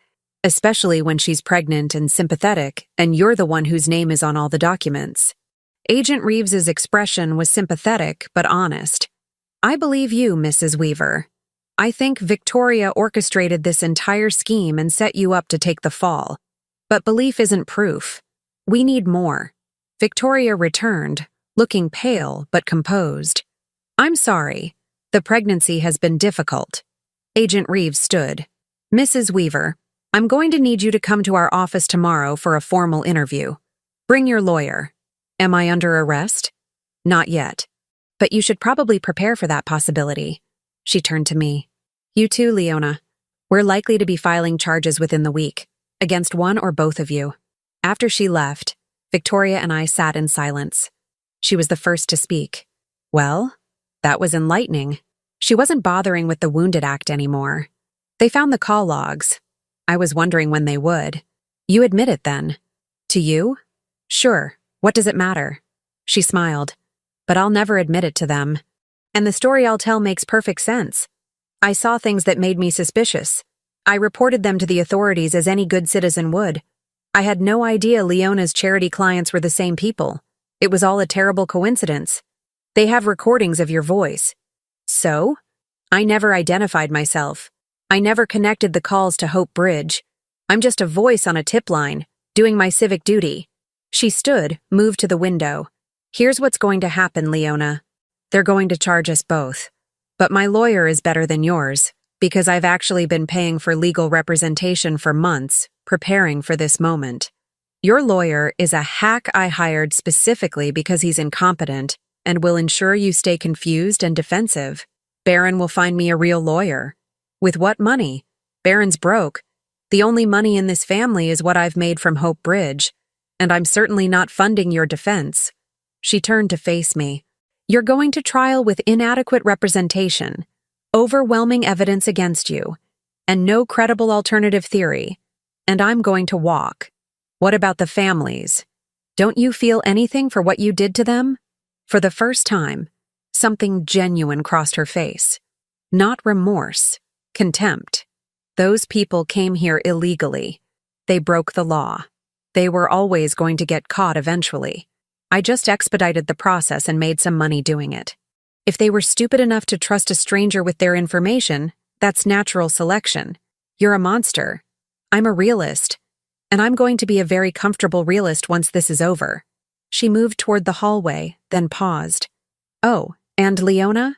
Especially when she's pregnant and sympathetic, and you're the one whose name is on all the documents. Agent Reeves's expression was sympathetic but honest. I believe you, Mrs. Weaver. I think Victoria orchestrated this entire scheme and set you up to take the fall. But belief isn't proof. We need more. Victoria returned, looking pale but composed. I'm sorry. The pregnancy has been difficult. Agent Reeves stood. Mrs. Weaver, I'm going to need you to come to our office tomorrow for a formal interview. Bring your lawyer. Am I under arrest? Not yet. But you should probably prepare for that possibility. She turned to me. You too, Leona. We're likely to be filing charges within the week, against one or both of you. After she left, Victoria and I sat in silence. She was the first to speak. Well, that was enlightening. She wasn't bothering with the Wounded Act anymore. They found the call logs. I was wondering when they would. You admit it then. To you? Sure. What does it matter? She smiled. But I'll never admit it to them. And the story I'll tell makes perfect sense. I saw things that made me suspicious. I reported them to the authorities as any good citizen would. I had no idea Leona's charity clients were the same people. It was all a terrible coincidence. They have recordings of your voice. So? I never identified myself. I never connected the calls to Hope Bridge. I'm just a voice on a tip line, doing my civic duty. She stood, moved to the window. Here's what's going to happen, Leona. They're going to charge us both. But my lawyer is better than yours, because I've actually been paying for legal representation for months, preparing for this moment. Your lawyer is a hack I hired specifically because he's incompetent and will ensure you stay confused and defensive. Barron will find me a real lawyer. With what money? Barron's broke. The only money in this family is what I've made from Hope Bridge, and I'm certainly not funding your defense. She turned to face me. You're going to trial with inadequate representation, overwhelming evidence against you, and no credible alternative theory. And I'm going to walk. What about the families? Don't you feel anything for what you did to them? For the first time, something genuine crossed her face. Not remorse, contempt. Those people came here illegally. They broke the law. They were always going to get caught eventually. I just expedited the process and made some money doing it. If they were stupid enough to trust a stranger with their information, that's natural selection. You're a monster. I'm a realist. And I'm going to be a very comfortable realist once this is over. She moved toward the hallway, then paused. Oh, and Leona?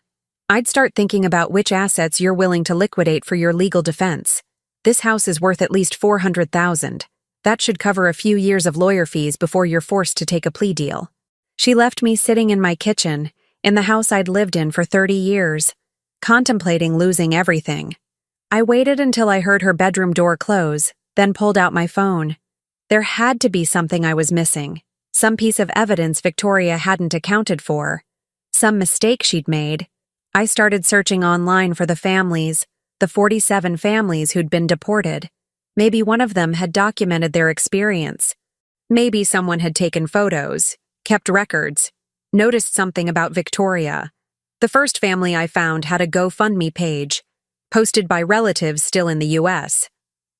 I'd start thinking about which assets you're willing to liquidate for your legal defense. This house is worth at least $400,000. That should cover a few years of lawyer fees before you're forced to take a plea deal. She left me sitting in my kitchen, in the house I'd lived in for 30 years, contemplating losing everything. I waited until I heard her bedroom door close, then pulled out my phone. There had to be something I was missing, some piece of evidence Victoria hadn't accounted for, some mistake she'd made. I started searching online for the families, the 47 families who'd been deported. Maybe one of them had documented their experience. Maybe someone had taken photos, kept records, noticed something about Victoria. The first family I found had a GoFundMe page, posted by relatives still in the U.S.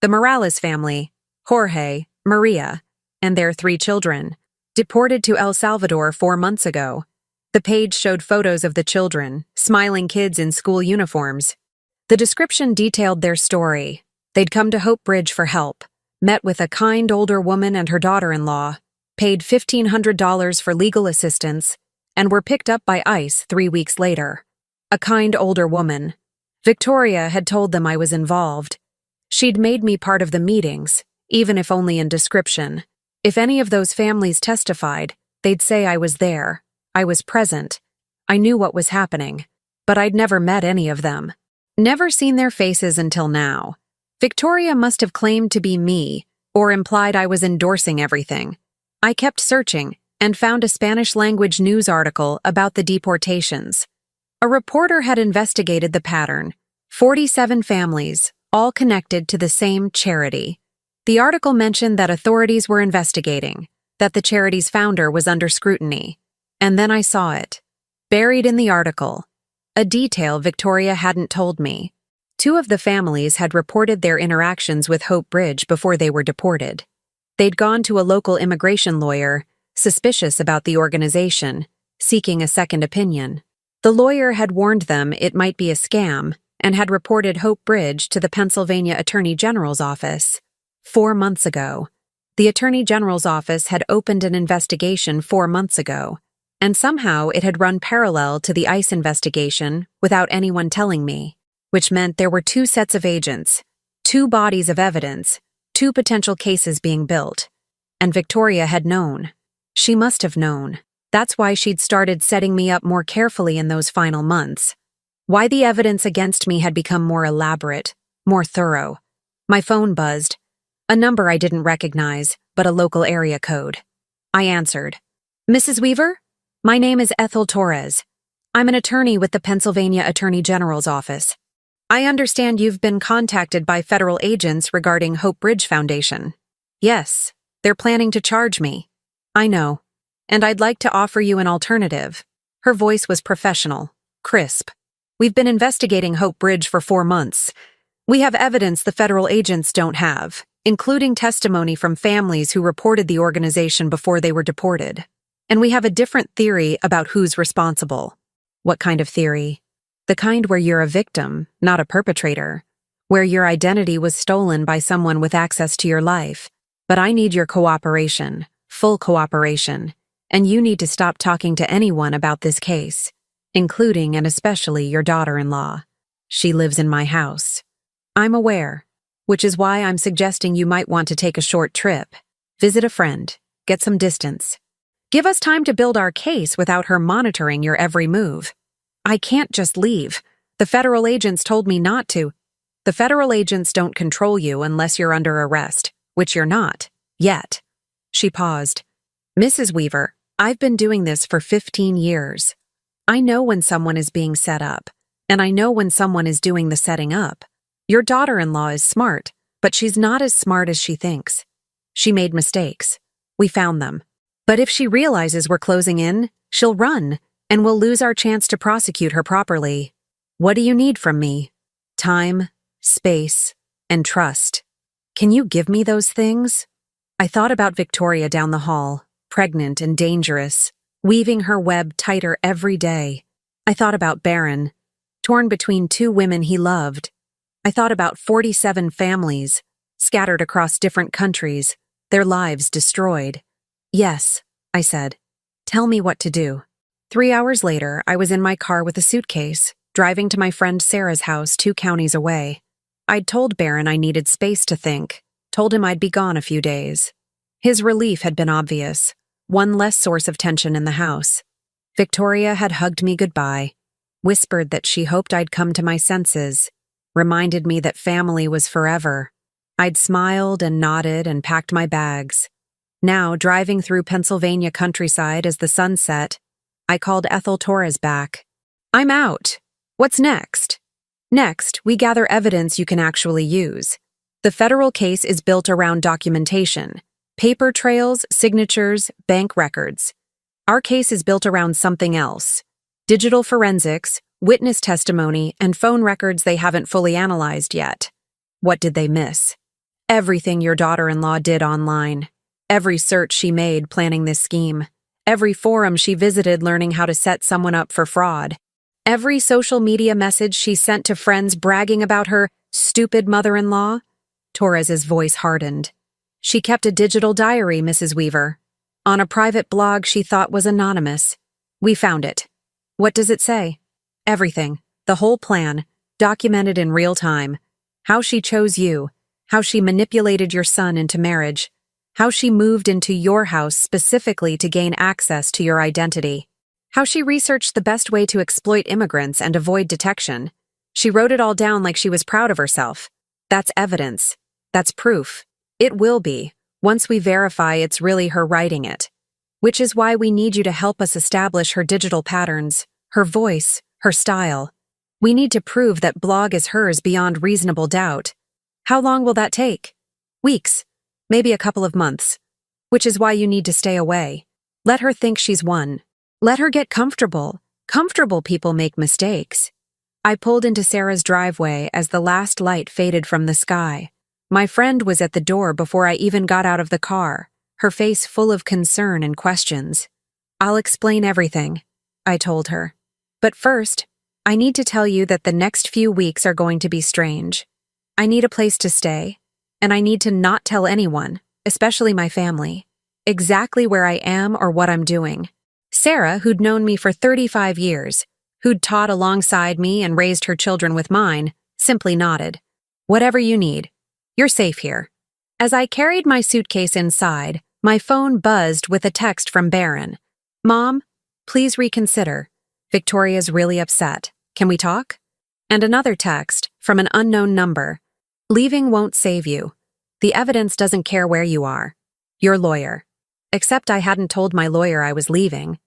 The Morales family, Jorge, Maria, and their 3 children, deported to El Salvador 4 months ago. The page showed photos of the children, smiling kids in school uniforms. The description detailed their story. They'd come to Hope Bridge for help, met with a kind older woman and her daughter-in-law, paid $1,500 for legal assistance, and were picked up by ICE 3 weeks later. A kind older woman. Victoria had told them I was involved. She'd made me part of the meetings, even if only in description. If any of those families testified, they'd say I was there. I was present. I knew what was happening. But I'd never met any of them. Never seen their faces until now. Victoria must have claimed to be me, or implied I was endorsing everything. I kept searching and found a Spanish-language news article about the deportations. A reporter had investigated the pattern. 47 families, all connected to the same charity. The article mentioned that authorities were investigating, that the charity's founder was under scrutiny. And then I saw it. Buried in the article. A detail Victoria hadn't told me. 2 of the families had reported their interactions with Hope Bridge before they were deported. They'd gone to a local immigration lawyer, suspicious about the organization, seeking a second opinion. The lawyer had warned them it might be a scam and had reported Hope Bridge to the Pennsylvania Attorney General's office. 4 months ago. The Attorney General's office had opened an investigation 4 months ago, and somehow it had run parallel to the ICE investigation without anyone telling me, which meant there were 2 sets of agents, 2 bodies of evidence, 2 potential cases being built. And Victoria had known. She must have known. That's why she'd started setting me up more carefully in those final months. Why the evidence against me had become more elaborate, more thorough. My phone buzzed. A number I didn't recognize, but a local area code. I answered. Mrs. Weaver? My name is Ethel Torres. I'm an attorney with the Pennsylvania Attorney General's office. I understand you've been contacted by federal agents regarding Hope Bridge Foundation. Yes, they're planning to charge me. I know. And I'd like to offer you an alternative. Her voice was professional, crisp. We've been investigating Hope Bridge for 4 months. We have evidence the federal agents don't have, including testimony from families who reported the organization before they were deported. And we have a different theory about who's responsible. What kind of theory? The kind where you're a victim, not a perpetrator. Where your identity was stolen by someone with access to your life. But I need your cooperation, full cooperation. And you need to stop talking to anyone about this case, including and especially your daughter-in-law. She lives in my house. I'm aware, which is why I'm suggesting you might want to take a short trip, visit a friend, get some distance. Give us time to build our case without her monitoring your every move. I can't just leave. The federal agents told me not to. The federal agents don't control you unless you're under arrest, which you're not, yet. She paused. Mrs. Weaver, I've been doing this for 15 years. I know when someone is being set up, and I know when someone is doing the setting up. Your daughter-in-law is smart, but she's not as smart as she thinks. She made mistakes. We found them. But if she realizes we're closing in, she'll run, and we'll lose our chance to prosecute her properly. What do you need from me? Time, space, and trust. Can you give me those things? I thought about Victoria down the hall, pregnant and dangerous, weaving her web tighter every day. I thought about Baron, torn between 2 women he loved. I thought about 47 families, scattered across different countries, their lives destroyed. Yes, I said. Tell me what to do. 3 hours later, I was in my car with a suitcase, driving to my friend Sarah's house 2 counties away. I'd told Baron I needed space to think, told him I'd be gone a few days. His relief had been obvious, one less source of tension in the house. Victoria had hugged me goodbye, whispered that she hoped I'd come to my senses, reminded me that family was forever. I'd smiled and nodded and packed my bags. Now, driving through Pennsylvania countryside as the sun set, I called Ethel Torres back. I'm out. What's next? Next, we gather evidence you can actually use. The federal case is built around documentation, Paper trails, signatures, bank records. Our case is built around something else. Digital forensics, witness testimony, and phone records they haven't fully analyzed yet. What did they miss? Everything your daughter-in-law did online. Every search she made planning this scheme. Every forum she visited learning how to set someone up for fraud. Every social media message she sent to friends bragging about her stupid mother-in-law. Torres's voice hardened. She kept a digital diary, Mrs. Weaver. On a private blog she thought was anonymous. We found it. What does it say? Everything. The whole plan. Documented in real time. How she chose you. How she manipulated your son into marriage. How she moved into your house specifically to gain access to your identity. How she researched the best way to exploit immigrants and avoid detection. She wrote it all down like she was proud of herself. That's evidence. That's proof. It will be, once we verify it's really her writing it. Which is why we need you to help us establish her digital patterns, her voice, her style. We need to prove that blog is hers beyond reasonable doubt. How long will that take? Weeks. Maybe a couple of months. Which is why you need to stay away. Let her think she's won. Let her get comfortable. Comfortable people make mistakes. I pulled into Sarah's driveway as the last light faded from the sky. My friend was at the door before I even got out of the car, her face full of concern and questions. I'll explain everything, I told her. But first, I need to tell you that the next few weeks are going to be strange. I need a place to stay, and I need to not tell anyone, especially my family, exactly where I am or what I'm doing. Sarah, who'd known me for 35 years, who'd taught alongside me and raised her children with mine, simply nodded. Whatever you need. You're safe here. As I carried my suitcase inside, my phone buzzed with a text from Barron. Mom, please reconsider. Victoria's really upset. Can we talk? And another text from an unknown number. Leaving won't save you. The evidence doesn't care where you are. Your lawyer. Except I hadn't told my lawyer I was leaving,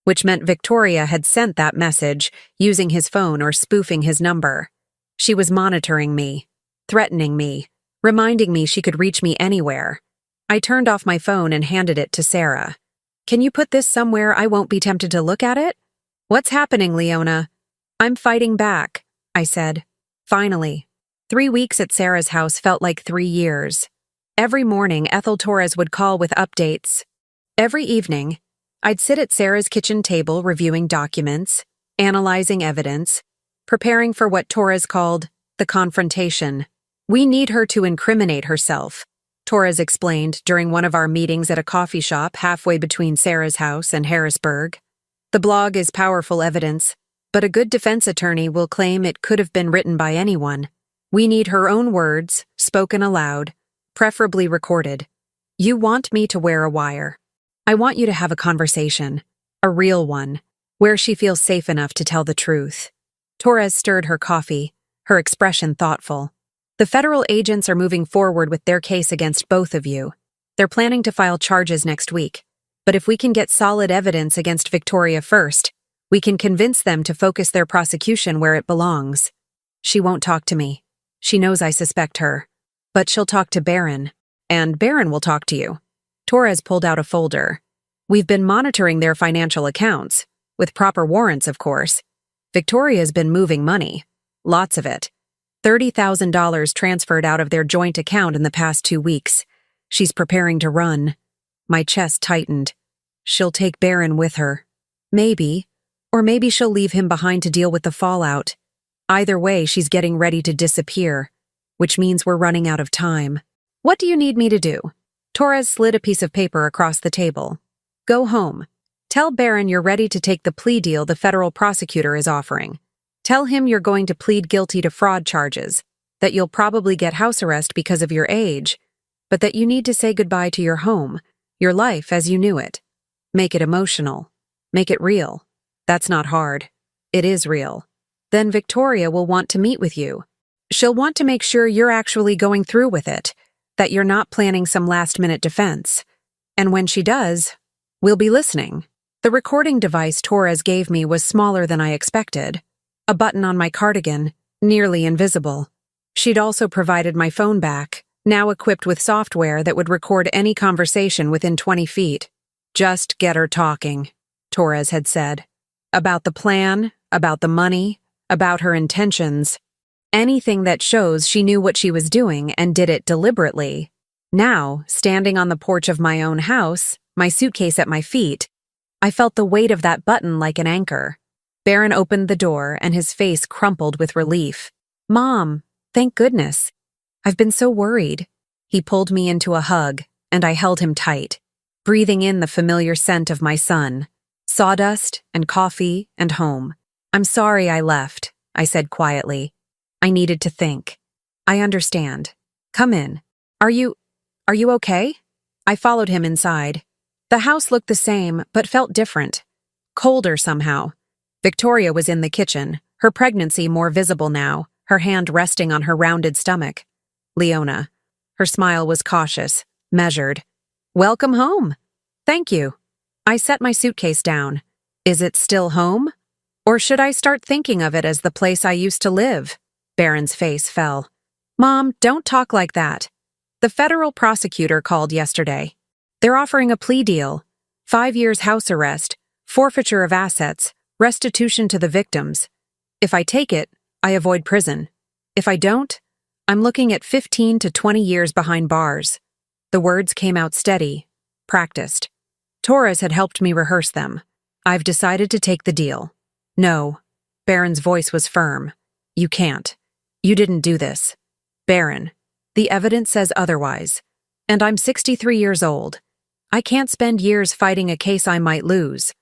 which meant Victoria had sent that message using his phone or spoofing his number. She was monitoring me, threatening me, reminding me she could reach me anywhere. I turned off my phone and handed it to Sarah. Can you put this somewhere I won't be tempted to look at it? What's happening, Leona? I'm fighting back, I said. Finally. 3 weeks at Sarah's house felt like 3 years. Every morning, Ethel Torres would call with updates. Every evening, I'd sit at Sarah's kitchen table reviewing documents, analyzing evidence, preparing for what Torres called the confrontation. We need her to incriminate herself, Torres explained during one of our meetings at a coffee shop halfway between Sarah's house and Harrisburg. The blog is powerful evidence, but a good defense attorney will claim it could have been written by anyone. We need her own words, spoken aloud, preferably recorded. You want me to wear a wire. I want you to have a conversation, a real one, where she feels safe enough to tell the truth. Torres stirred her coffee, her expression thoughtful. The federal agents are moving forward with their case against both of you. They're planning to file charges next week. But if we can get solid evidence against Victoria first, we can convince them to focus their prosecution where it belongs. She won't talk to me. She knows I suspect her. But she'll talk to Barron. And Barron will talk to you. Torres pulled out a folder. We've been monitoring their financial accounts, with proper warrants, of course. Victoria's been moving money. Lots of it. $30,000 transferred out of their joint account in the past 2 weeks. She's preparing to run. My chest tightened. She'll take Barron with her. Maybe. Or maybe she'll leave him behind to deal with the fallout. Either way, she's getting ready to disappear, which means we're running out of time. What do you need me to do? Torres slid a piece of paper across the table. Go home. Tell Barron you're ready to take the plea deal the federal prosecutor is offering. Tell him you're going to plead guilty to fraud charges, that you'll probably get house arrest because of your age, but that you need to say goodbye to your home, your life as you knew it. Make it emotional. Make it real. That's not hard. It is real. Then Victoria will want to meet with you. She'll want to make sure you're actually going through with it, that you're not planning some last-minute defense. And when she does, we'll be listening. The recording device Torres gave me was smaller than I expected. A button on my cardigan, nearly invisible. She'd also provided my phone back, now equipped with software that would record any conversation within 20 feet. Just get her talking, Torres had said. About the plan, about the money, about her intentions. Anything that shows she knew what she was doing and did it deliberately. Now, standing on the porch of my own house, my suitcase at my feet, I felt the weight of that button like an anchor. Barron opened the door and his face crumpled with relief. Mom, thank goodness. I've been so worried. He pulled me into a hug, and I held him tight, breathing in the familiar scent of my son. Sawdust and coffee and home. I'm sorry I left, I said quietly. I needed to think. I understand. Come in. Are you okay? I followed him inside. The house looked the same, but felt different. Colder somehow. Victoria was in the kitchen, her pregnancy more visible now, her hand resting on her rounded stomach. Leona. Her smile was cautious, measured. Welcome home. Thank you. I set my suitcase down. Is it still home? Or should I start thinking of it as the place I used to live? Barron's face fell. Mom, don't talk like that. The federal prosecutor called yesterday. They're offering a plea deal. 5 years house arrest, forfeiture of assets, restitution to the victims. If I take it, I avoid prison. If I don't, I'm looking at 15 to 20 years behind bars. The words came out steady, practiced. Torres had helped me rehearse them. I've decided to take the deal. No. Barron's voice was firm. You can't. You didn't do this. Barron, the evidence says otherwise. And I'm 63 years old. I can't spend years fighting a case I might lose.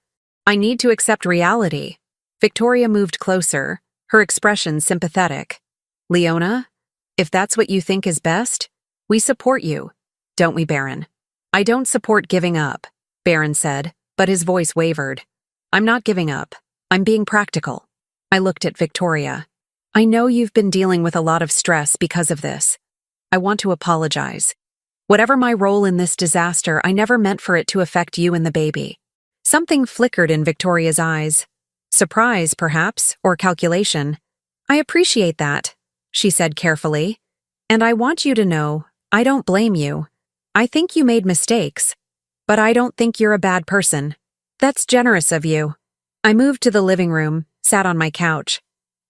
I need to accept reality. Victoria moved closer, her expression sympathetic. Leona, if that's what you think is best, we support you. Don't we, Barron? I don't support giving up, Barron said, but his voice wavered. I'm not giving up. I'm being practical. I looked at Victoria. I know you've been dealing with a lot of stress because of this. I want to apologize. Whatever my role in this disaster, I never meant for it to affect you and the baby. Something flickered in Victoria's eyes. Surprise, perhaps, or calculation. I appreciate that, she said carefully. And I want you to know, I don't blame you. I think you made mistakes. But I don't think you're a bad person. That's generous of you. I moved to the living room, sat on my couch.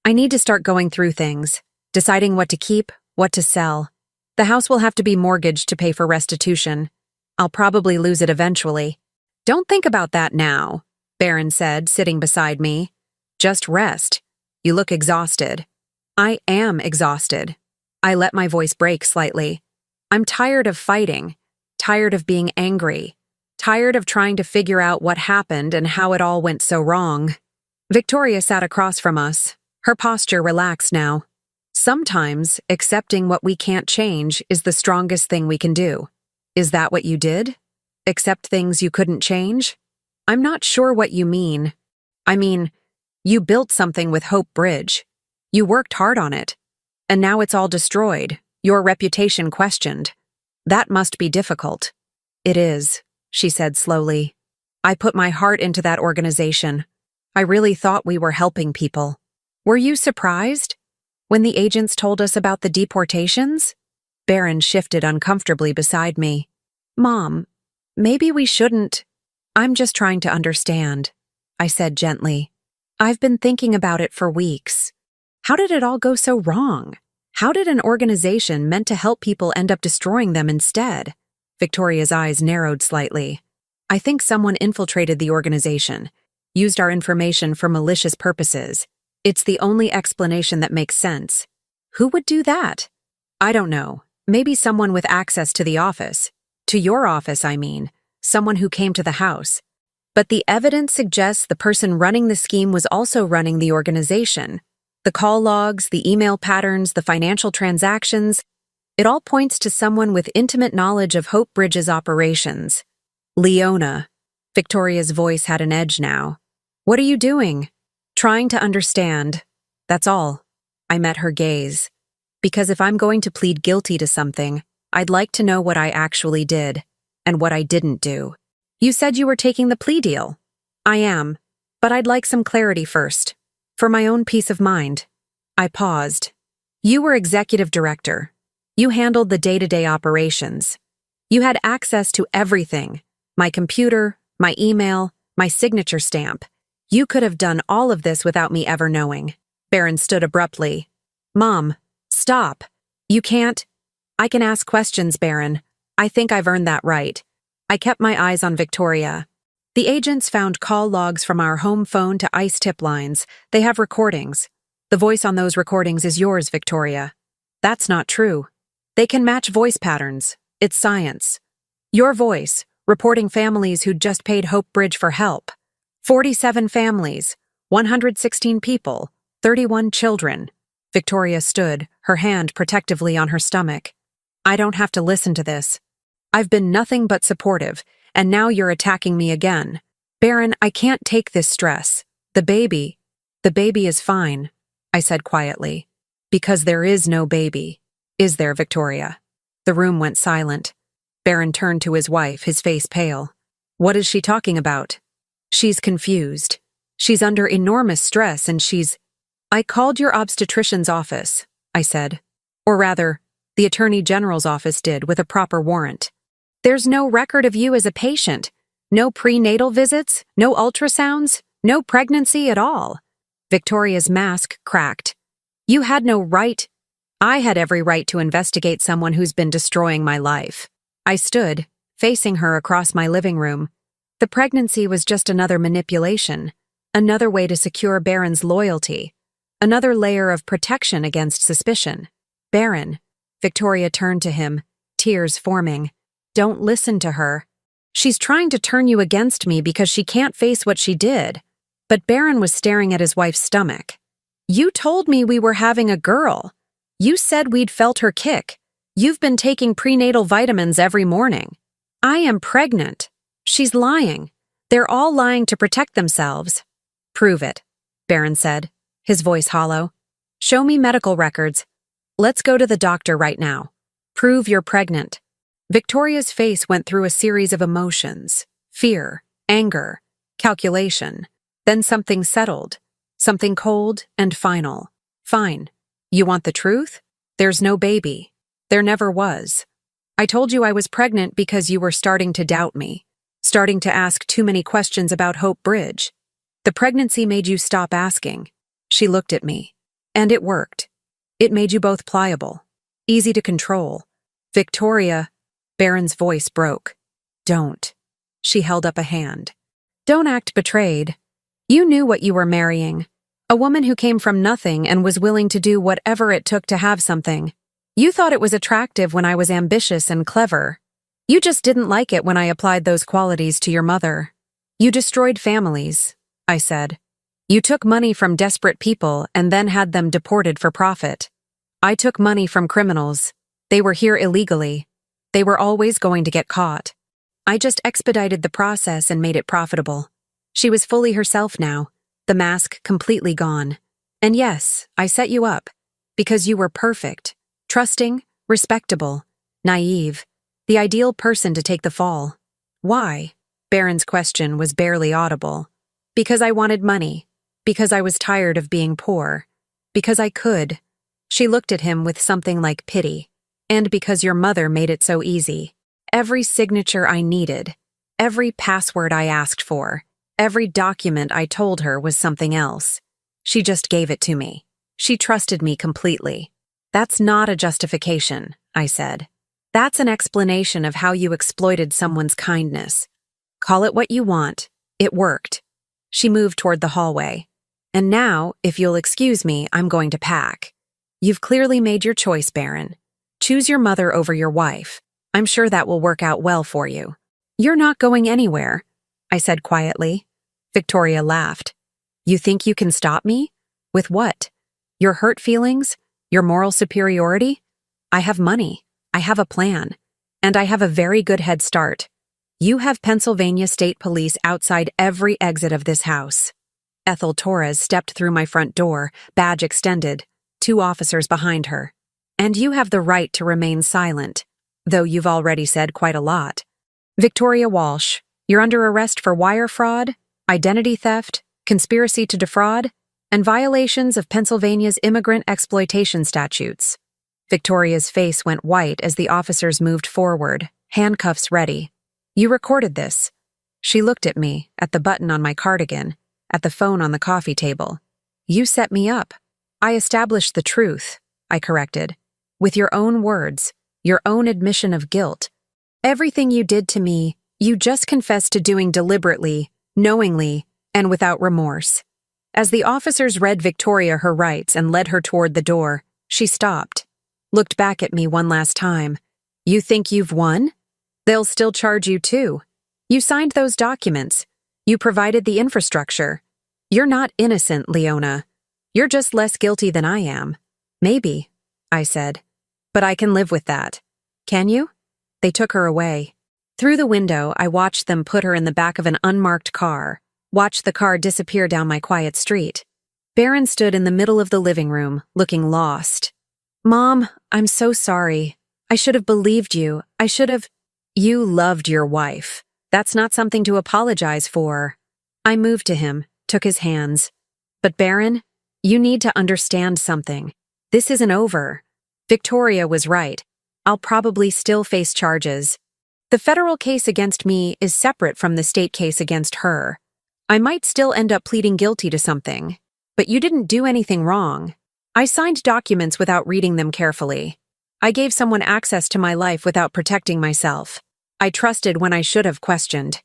I need to start going through things, deciding what to keep, what to sell. The house will have to be mortgaged to pay for restitution. I'll probably lose it eventually. Don't think about that now, Barron said, sitting beside me. Just rest. You look exhausted. I am exhausted. I let my voice break slightly. I'm tired of fighting, tired of being angry, tired of trying to figure out what happened and how it all went so wrong. Victoria sat across from us, her posture relaxed now. Sometimes, accepting what we can't change is the strongest thing we can do. Is that what you did? Accept things you couldn't change? I'm not sure what you mean. I mean, you built something with Hope Bridge. You worked hard on it. And now it's all destroyed, your reputation questioned. That must be difficult. It is, she said slowly. I put my heart into that organization. I really thought we were helping people. Were you surprised when the agents told us about the deportations? Barron shifted uncomfortably beside me. Mom, maybe we shouldn't. I'm just trying to understand, I said gently. I've been thinking about it for weeks. How did it all go so wrong? How did an organization meant to help people end up destroying them instead? Victoria's eyes narrowed slightly. I think someone infiltrated the organization, used our information for malicious purposes. It's the only explanation that makes sense. Who would do that? I don't know. Maybe someone with access to the office. To your office, I mean. Someone who came to the house. But the evidence suggests the person running the scheme was also running the organization. The call logs, the email patterns, the financial transactions, it all points to someone with intimate knowledge of Hope Bridge's operations. Leona. Victoria's voice had an edge now. What are you doing? Trying to understand. That's all. I met her gaze. Because if I'm going to plead guilty to something, I'd like to know what I actually did, and what I didn't do. You said you were taking the plea deal. I am, but I'd like some clarity first. For my own peace of mind. I paused. You were executive director. You handled the day-to-day operations. You had access to everything. My computer, my email, my signature stamp. You could have done all of this without me ever knowing. Baron stood abruptly. Mom, stop. You can't. I can ask questions, Baron. I think I've earned that right. I kept my eyes on Victoria. The agents found call logs from our home phone to ICE tip lines. They have recordings. The voice on those recordings is yours, Victoria. That's not true. They can match voice patterns. It's science. Your voice, reporting families who'd just paid Hope Bridge for help. 47 families, 116 people, 31 children. Victoria stood, her hand protectively on her stomach. I don't have to listen to this. I've been nothing but supportive, and now you're attacking me again. Baron, I can't take this stress. The baby is fine, I said quietly. Because there is no baby. Is there, Victoria? The room went silent. Baron turned to his wife, his face pale. What is she talking about? She's confused. She's under enormous stress and I called your obstetrician's office, I said. Or rather, the Attorney General's office did with a proper warrant. There's no record of you as a patient. No prenatal visits, no ultrasounds, no pregnancy at all. Victoria's mask cracked. You had no right. I had every right to investigate someone who's been destroying my life. I stood, facing her across my living room. The pregnancy was just another manipulation, another way to secure Baron's loyalty, another layer of protection against suspicion. Baron, Victoria turned to him, tears forming. Don't listen to her. She's trying to turn you against me because she can't face what she did. But Baron was staring at his wife's stomach. You told me we were having a girl. You said we'd felt her kick. You've been taking prenatal vitamins every morning. I am pregnant. She's lying. They're all lying to protect themselves. Prove it, Baron said, his voice hollow. Show me medical records. Let's go to the doctor right now. Prove you're pregnant. Victoria's face went through a series of emotions. Fear, anger, calculation. Then something settled. Something cold and final. Fine. You want the truth? There's no baby. There never was. I told you I was pregnant because you were starting to doubt me, starting to ask too many questions about Hope Bridge. The pregnancy made you stop asking. She looked at me. And it worked. It made you both pliable, easy to control. Victoria, Baron's voice broke. Don't. She held up a hand. Don't act betrayed. You knew what you were marrying. A woman who came from nothing and was willing to do whatever it took to have something. You thought it was attractive when I was ambitious and clever. You just didn't like it when I applied those qualities to your mother. You destroyed families, I said. You took money from desperate people and then had them deported for profit. I took money from criminals. They were here illegally. They were always going to get caught. I just expedited the process and made it profitable. She was fully herself now, the mask completely gone. And yes, I set you up, because you were perfect, trusting, respectable, naive, the ideal person to take the fall. Why? Baron's question was barely audible. Because I wanted money. Because I was tired of being poor. Because I could. She looked at him with something like pity. And because your mother made it so easy. Every signature I needed. Every password I asked for. Every document I told her was something else. She just gave it to me. She trusted me completely. That's not a justification, I said. That's an explanation of how you exploited someone's kindness. Call it what you want. It worked. She moved toward the hallway. And now, if you'll excuse me, I'm going to pack. You've clearly made your choice, Baron. Choose your mother over your wife. I'm sure that will work out well for you. You're not going anywhere, I said quietly. Victoria laughed. You think you can stop me? With what? Your hurt feelings? Your moral superiority? I have money. I have a plan. And I have a very good head start. You have Pennsylvania State Police outside every exit of this house. Ethel Torres stepped through my front door, badge extended, 2 officers behind her. And you have the right to remain silent, though you've already said quite a lot. Victoria Walsh, you're under arrest for wire fraud, identity theft, conspiracy to defraud, and violations of Pennsylvania's immigrant exploitation statutes. Victoria's face went white as the officers moved forward, handcuffs ready. You recorded this. She looked at me, at the button on my cardigan, at the phone on the coffee table. You set me up. I established the truth, I corrected. With your own words, your own admission of guilt. Everything you did to me, you just confessed to doing deliberately, knowingly, and without remorse. As the officers read Victoria her rights and led her toward the door, she stopped, looked back at me one last time. You think you've won? They'll still charge you too. You signed those documents. You provided the infrastructure. You're not innocent, Leona. You're just less guilty than I am. Maybe, I said. But I can live with that. Can you? They took her away. Through the window, I watched them put her in the back of an unmarked car, watched the car disappear down my quiet street. Barron stood in the middle of the living room, looking lost. Mom, I'm so sorry. I should have believed you. I should have... You loved your wife. That's not something to apologize for. I moved to him, took his hands. But Barron, you need to understand something. This isn't over. Victoria was right. I'll probably still face charges. The federal case against me is separate from the state case against her. I might still end up pleading guilty to something. But you didn't do anything wrong. I signed documents without reading them carefully. I gave someone access to my life without protecting myself. I trusted when I should have questioned.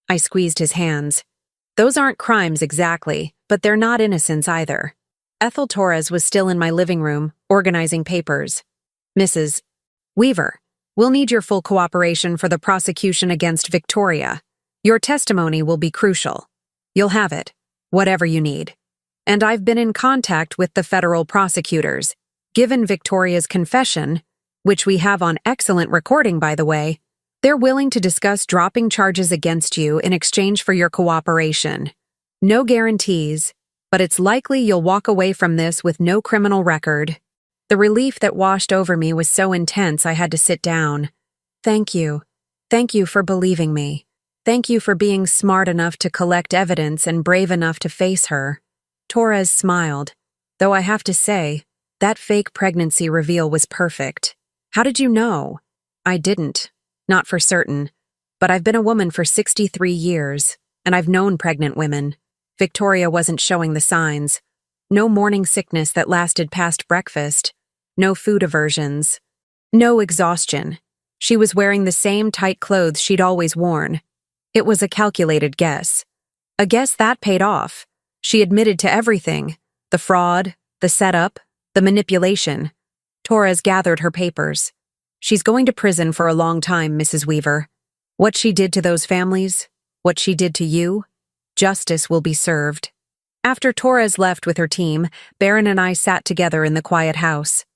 I squeezed his hands. Those aren't crimes exactly, but they're not innocence either. Ethel Torres was still in my living room, organizing papers. Mrs. Weaver, we'll need your full cooperation for the prosecution against Victoria. Your testimony will be crucial. You'll have it, whatever you need. And I've been in contact with the federal prosecutors. Given Victoria's confession, which we have on excellent recording, by the way, they're willing to discuss dropping charges against you in exchange for your cooperation. No guarantees, but it's likely you'll walk away from this with no criminal record. The relief that washed over me was so intense I had to sit down. Thank you. Thank you for believing me. Thank you for being smart enough to collect evidence and brave enough to face her. Torres smiled, though I have to say, that fake pregnancy reveal was perfect. How did you know? I didn't. Not for certain. But I've been a woman for 63 years, and I've known pregnant women. Victoria wasn't showing the signs. No morning sickness that lasted past breakfast. No food aversions. No exhaustion. She was wearing the same tight clothes she'd always worn. It was a calculated guess. A guess that paid off. She admitted to everything. The fraud, the setup, the manipulation. Torres gathered her papers. She's going to prison for a long time, Mrs. Weaver. What she did to those families, what she did to you, justice will be served. After Torres left with her team, Barron and I sat together in the quiet house.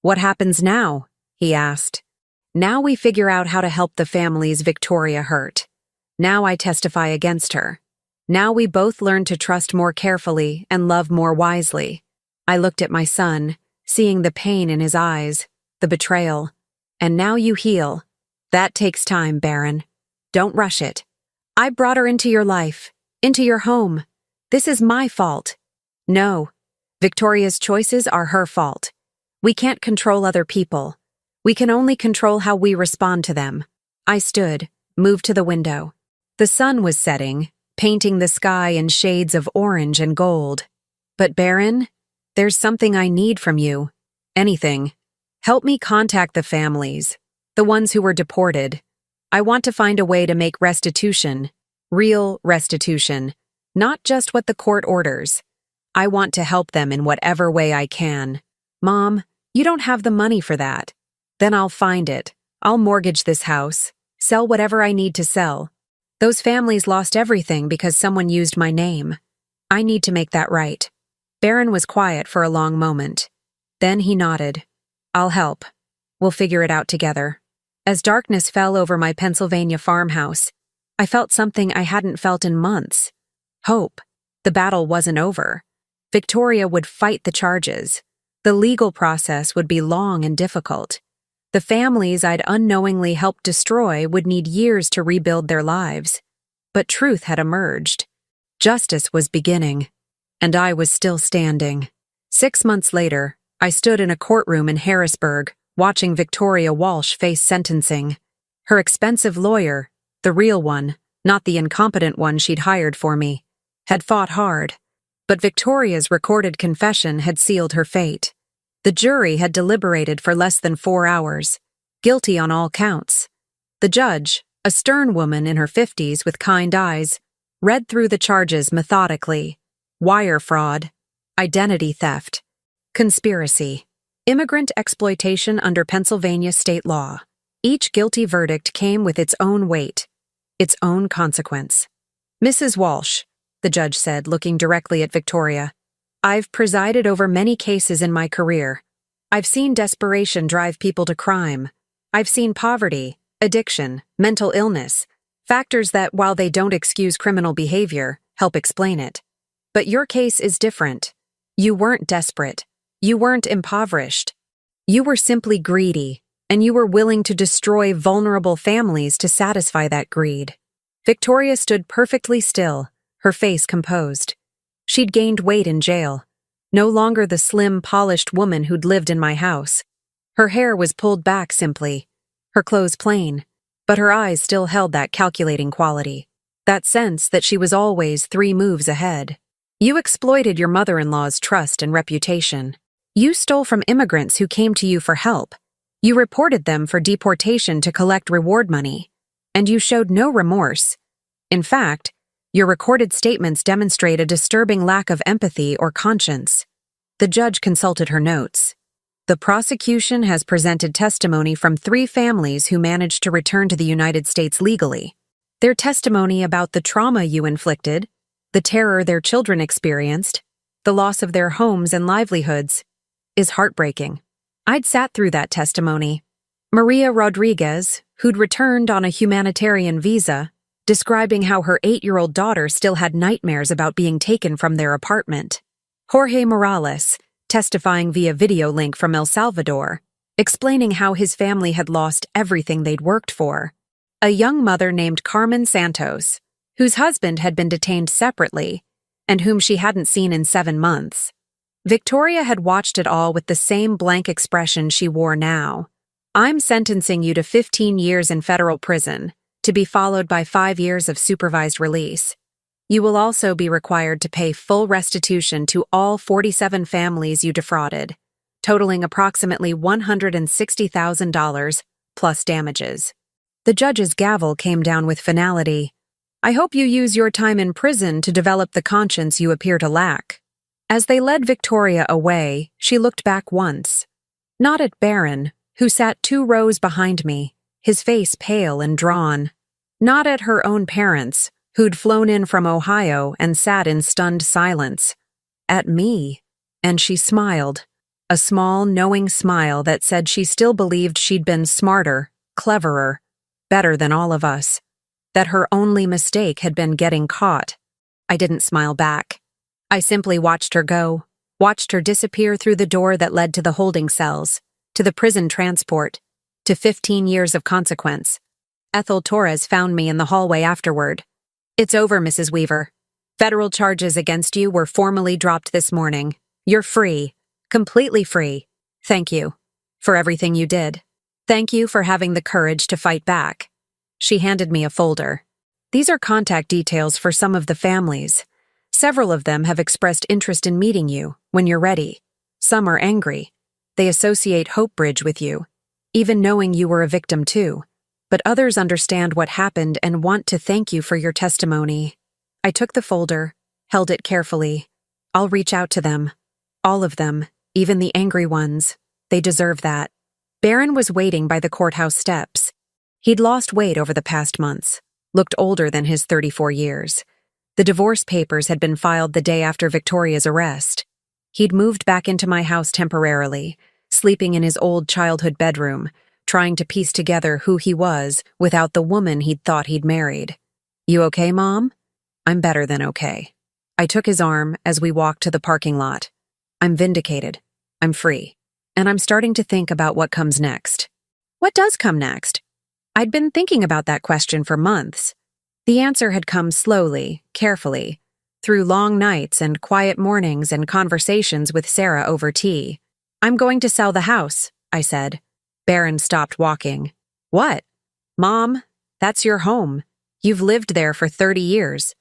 What happens now? He asked. Now we figure out how to help the families Victoria hurt. Now I testify against her. Now we both learn to trust more carefully and love more wisely. I looked at my son, seeing the pain in his eyes, the betrayal. And now you heal. That takes time, Barron. Don't rush it. I brought her into your life, into your home. This is my fault. No, Victoria's choices are her fault. We can't control other people. We can only control how we respond to them. I stood, moved to the window. The sun was setting, painting the sky in shades of orange and gold. But Barron, there's something I need from you. Anything. Help me contact the families, the ones who were deported. I want to find a way to make restitution, real restitution, not just what the court orders. I want to help them in whatever way I can. Mom, you don't have the money for that. Then I'll find it. I'll mortgage this house, sell whatever I need to sell. Those families lost everything because someone used my name. I need to make that right. Barron was quiet for a long moment. Then he nodded. I'll help. We'll figure it out together. As darkness fell over my Pennsylvania farmhouse, I felt something I hadn't felt in months. Hope. The battle wasn't over. Victoria would fight the charges. The legal process would be long and difficult. The families I'd unknowingly helped destroy would need years to rebuild their lives. But truth had emerged. Justice was beginning. And I was still standing. 6 months later, I stood in a courtroom in Harrisburg, watching Victoria Walsh face sentencing. Her expensive lawyer, the real one, not the incompetent one she'd hired for me, had fought hard. But Victoria's recorded confession had sealed her fate. The jury had deliberated for less than 4 hours, guilty on all counts. The judge, a stern woman in her 50s with kind eyes, read through the charges methodically. Wire fraud, identity theft, conspiracy, immigrant exploitation under Pennsylvania state law. Each guilty verdict came with its own weight, its own consequence. Mrs. Walsh, the judge said, looking directly at Victoria, I've presided over many cases in my career. I've seen desperation drive people to crime. I've seen poverty, addiction, mental illness, factors that, while they don't excuse criminal behavior, help explain it. But your case is different. You weren't desperate. You weren't impoverished. You were simply greedy, and you were willing to destroy vulnerable families to satisfy that greed. Victoria stood perfectly still, her face composed. She'd gained weight in jail. No longer the slim, polished woman who'd lived in my house. Her hair was pulled back simply, her clothes plain, but her eyes still held that calculating quality, that sense that she was always 3 moves ahead. You exploited your mother-in-law's trust and reputation. You stole from immigrants who came to you for help. You reported them for deportation to collect reward money. And you showed no remorse. In fact, your recorded statements demonstrate a disturbing lack of empathy or conscience. The judge consulted her notes. The prosecution has presented testimony from 3 families who managed to return to the United States legally. Their testimony about the trauma you inflicted, the terror their children experienced, the loss of their homes and livelihoods, is heartbreaking. I'd sat through that testimony. Maria Rodriguez, who'd returned on a humanitarian visa, describing how her 8-year-old daughter still had nightmares about being taken from their apartment. Jorge Morales, testifying via video link from El Salvador, explaining how his family had lost everything they'd worked for. A young mother named Carmen Santos, whose husband had been detained separately, and whom she hadn't seen in 7 months. Victoria had watched it all with the same blank expression she wore now. I'm sentencing you to 15 years in federal prison, to be followed by 5 years of supervised release. You will also be required to pay full restitution to all 47 families you defrauded, totaling approximately $160,000 plus damages. The judge's gavel came down with finality. I hope you use your time in prison to develop the conscience you appear to lack. As they led Victoria away, she looked back once. Not at Barron, who sat 2 rows behind me, his face pale and drawn. Not at her own parents, who'd flown in from Ohio and sat in stunned silence. At me. And she smiled. A small, knowing smile that said she still believed she'd been smarter, cleverer, better than all of us. That her only mistake had been getting caught. I didn't smile back. I simply watched her go, watched her disappear through the door that led to the holding cells, to the prison transport, to 15 years of consequence. Ethel Torres found me in the hallway afterward. It's over, Mrs. Weaver. Federal charges against you were formally dropped this morning. You're free. Completely free. Thank you. For everything you did. Thank you for having the courage to fight back. She handed me a folder. These are contact details for some of the families. Several of them have expressed interest in meeting you when you're ready. Some are angry. They associate Hope Bridge with you, even knowing you were a victim too. But others understand what happened and want to thank you for your testimony. I took the folder, held it carefully. I'll reach out to them. All of them, even the angry ones. They deserve that. Barron was waiting by the courthouse steps. He'd lost weight over the past months, looked older than his 34 years. The divorce papers had been filed the day after Victoria's arrest. He'd moved back into my house temporarily, sleeping in his old childhood bedroom, trying to piece together who he was without the woman he'd thought he'd married. You okay, Mom? I'm better than okay. I took his arm as we walked to the parking lot. I'm vindicated. I'm free. And I'm starting to think about what comes next. What does come next? I'd been thinking about that question for months. The answer had come slowly, carefully, through long nights and quiet mornings and conversations with Sarah over tea. I'm going to sell the house, I said. Baron stopped walking. What? Mom, that's your home. You've lived there for 30 years.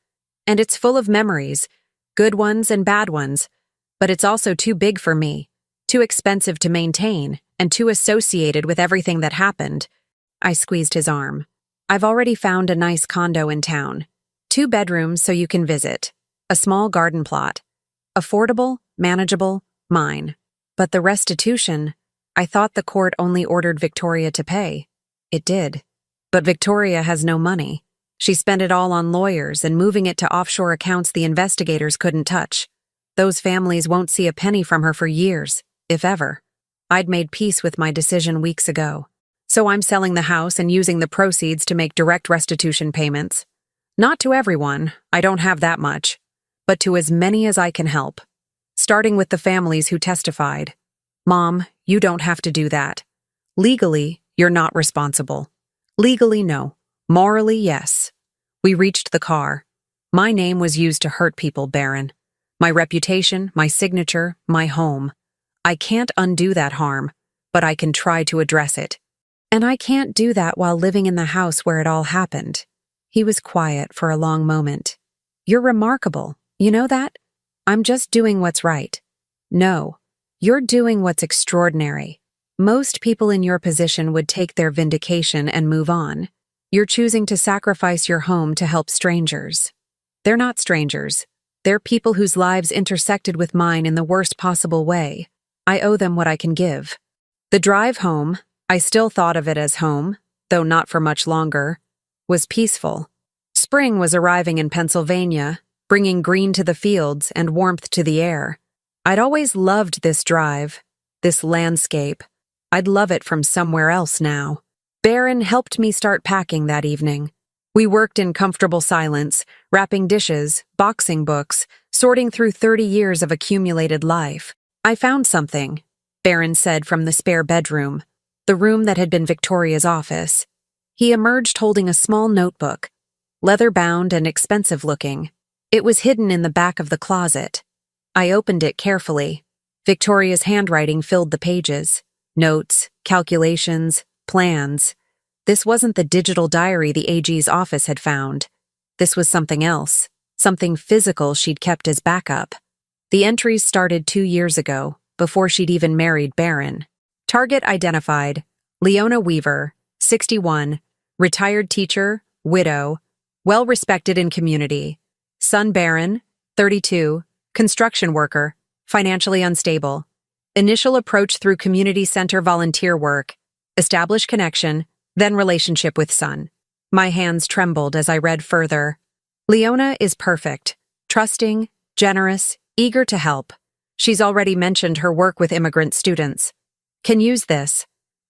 And it's full of memories, good ones and bad ones. But it's also too big for me, too expensive to maintain, and too associated with everything that happened. I squeezed his arm. I've already found a nice condo in town. 2 bedrooms so you can visit. A small garden plot. Affordable, manageable, mine. But the restitution, I thought the court only ordered Victoria to pay. It did. But Victoria has no money. She spent it all on lawyers and moving it to offshore accounts the investigators couldn't touch. Those families won't see a penny from her for years, if ever. I'd made peace with my decision weeks ago. So I'm selling the house and using the proceeds to make direct restitution payments. Not to everyone, I don't have that much, but to as many as I can help. Starting with the families who testified. Mom, you don't have to do that. Legally, you're not responsible. Legally, no. Morally, yes. We reached the car. My name was used to hurt people, Baron. My reputation, my signature, my home. I can't undo that harm, but I can try to address it. And I can't do that while living in the house where it all happened. He was quiet for a long moment. You're remarkable, you know that? I'm just doing what's right. No, you're doing what's extraordinary. Most people in your position would take their vindication and move on. You're choosing to sacrifice your home to help strangers. They're not strangers. They're people whose lives intersected with mine in the worst possible way. I owe them what I can give. The drive home, I still thought of it as home, though not for much longer, was peaceful. Spring was arriving in Pennsylvania, bringing green to the fields and warmth to the air. I'd always loved this drive, this landscape. I'd love it from somewhere else now. Baron helped me start packing that evening. We worked in comfortable silence, wrapping dishes, boxing books, sorting through 30 years of accumulated life. I found something, Baron said from the spare bedroom, the room that had been Victoria's office. He emerged holding a small notebook, leather-bound and expensive-looking. It was hidden in the back of the closet. I opened it carefully. Victoria's handwriting filled the pages. Notes, calculations, plans. This wasn't the digital diary the AG's office had found. This was something else, something physical she'd kept as backup. The entries started 2 years ago, before she'd even married Baron. Target identified, Leona Weaver, 61, retired teacher, widow, well-respected in community. Son Baron, 32, construction worker, financially unstable. Initial approach through community center volunteer work. Establish connection, then relationship with son. My hands trembled as I read further. Leona is perfect, trusting, generous, eager to help. She's already mentioned her work with immigrant students. Can use this.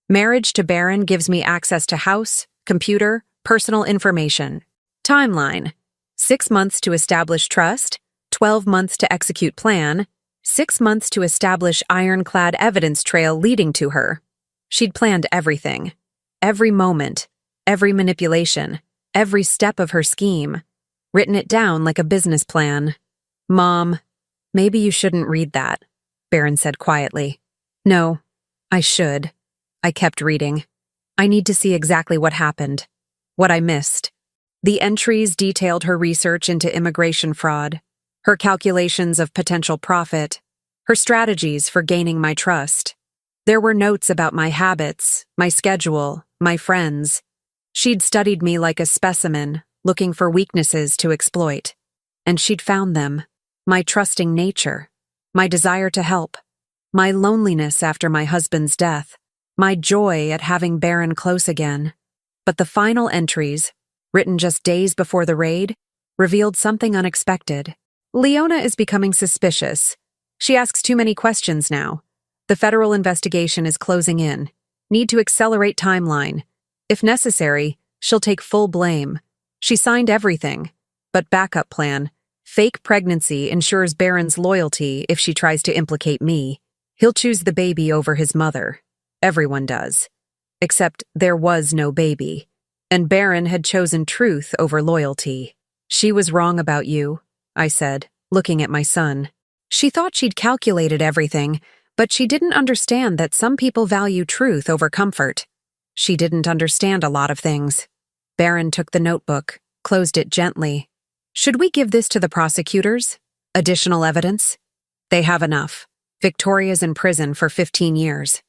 Marriage to Baron gives me access to house, computer, personal information. Timeline. 6 months to establish trust, 12 months to execute plan, 6 months to establish ironclad evidence trail leading to her. She'd planned everything. Every moment, every manipulation, every step of her scheme. Written it down like a business plan. Mom, maybe you shouldn't read that, Baron said quietly. No, I should. I kept reading. I need to see exactly what happened, what I missed. The entries detailed her research into immigration fraud, her calculations of potential profit, her strategies for gaining my trust. There were notes about my habits, my schedule, my friends. She'd studied me like a specimen, looking for weaknesses to exploit. And she'd found them. My trusting nature, my desire to help, my loneliness after my husband's death, my joy at having Baron close again. But the final entries, written just days before the raid, revealed something unexpected. Leona is becoming suspicious. She asks too many questions now. The federal investigation is closing in. Need to accelerate timeline. If necessary, she'll take full blame. She signed everything. But backup plan. Fake pregnancy ensures Baron's loyalty if she tries to implicate me. He'll choose the baby over his mother. Everyone does. Except there was no baby. And Baron had chosen truth over loyalty. She was wrong about you, I said, looking at my son. She thought she'd calculated everything, But she didn't understand that some people value truth over comfort. She didn't understand a lot of things. Baron took the notebook, closed it gently. Should we give this to the prosecutors? Additional evidence? They have enough. Victoria's in prison for 15 years.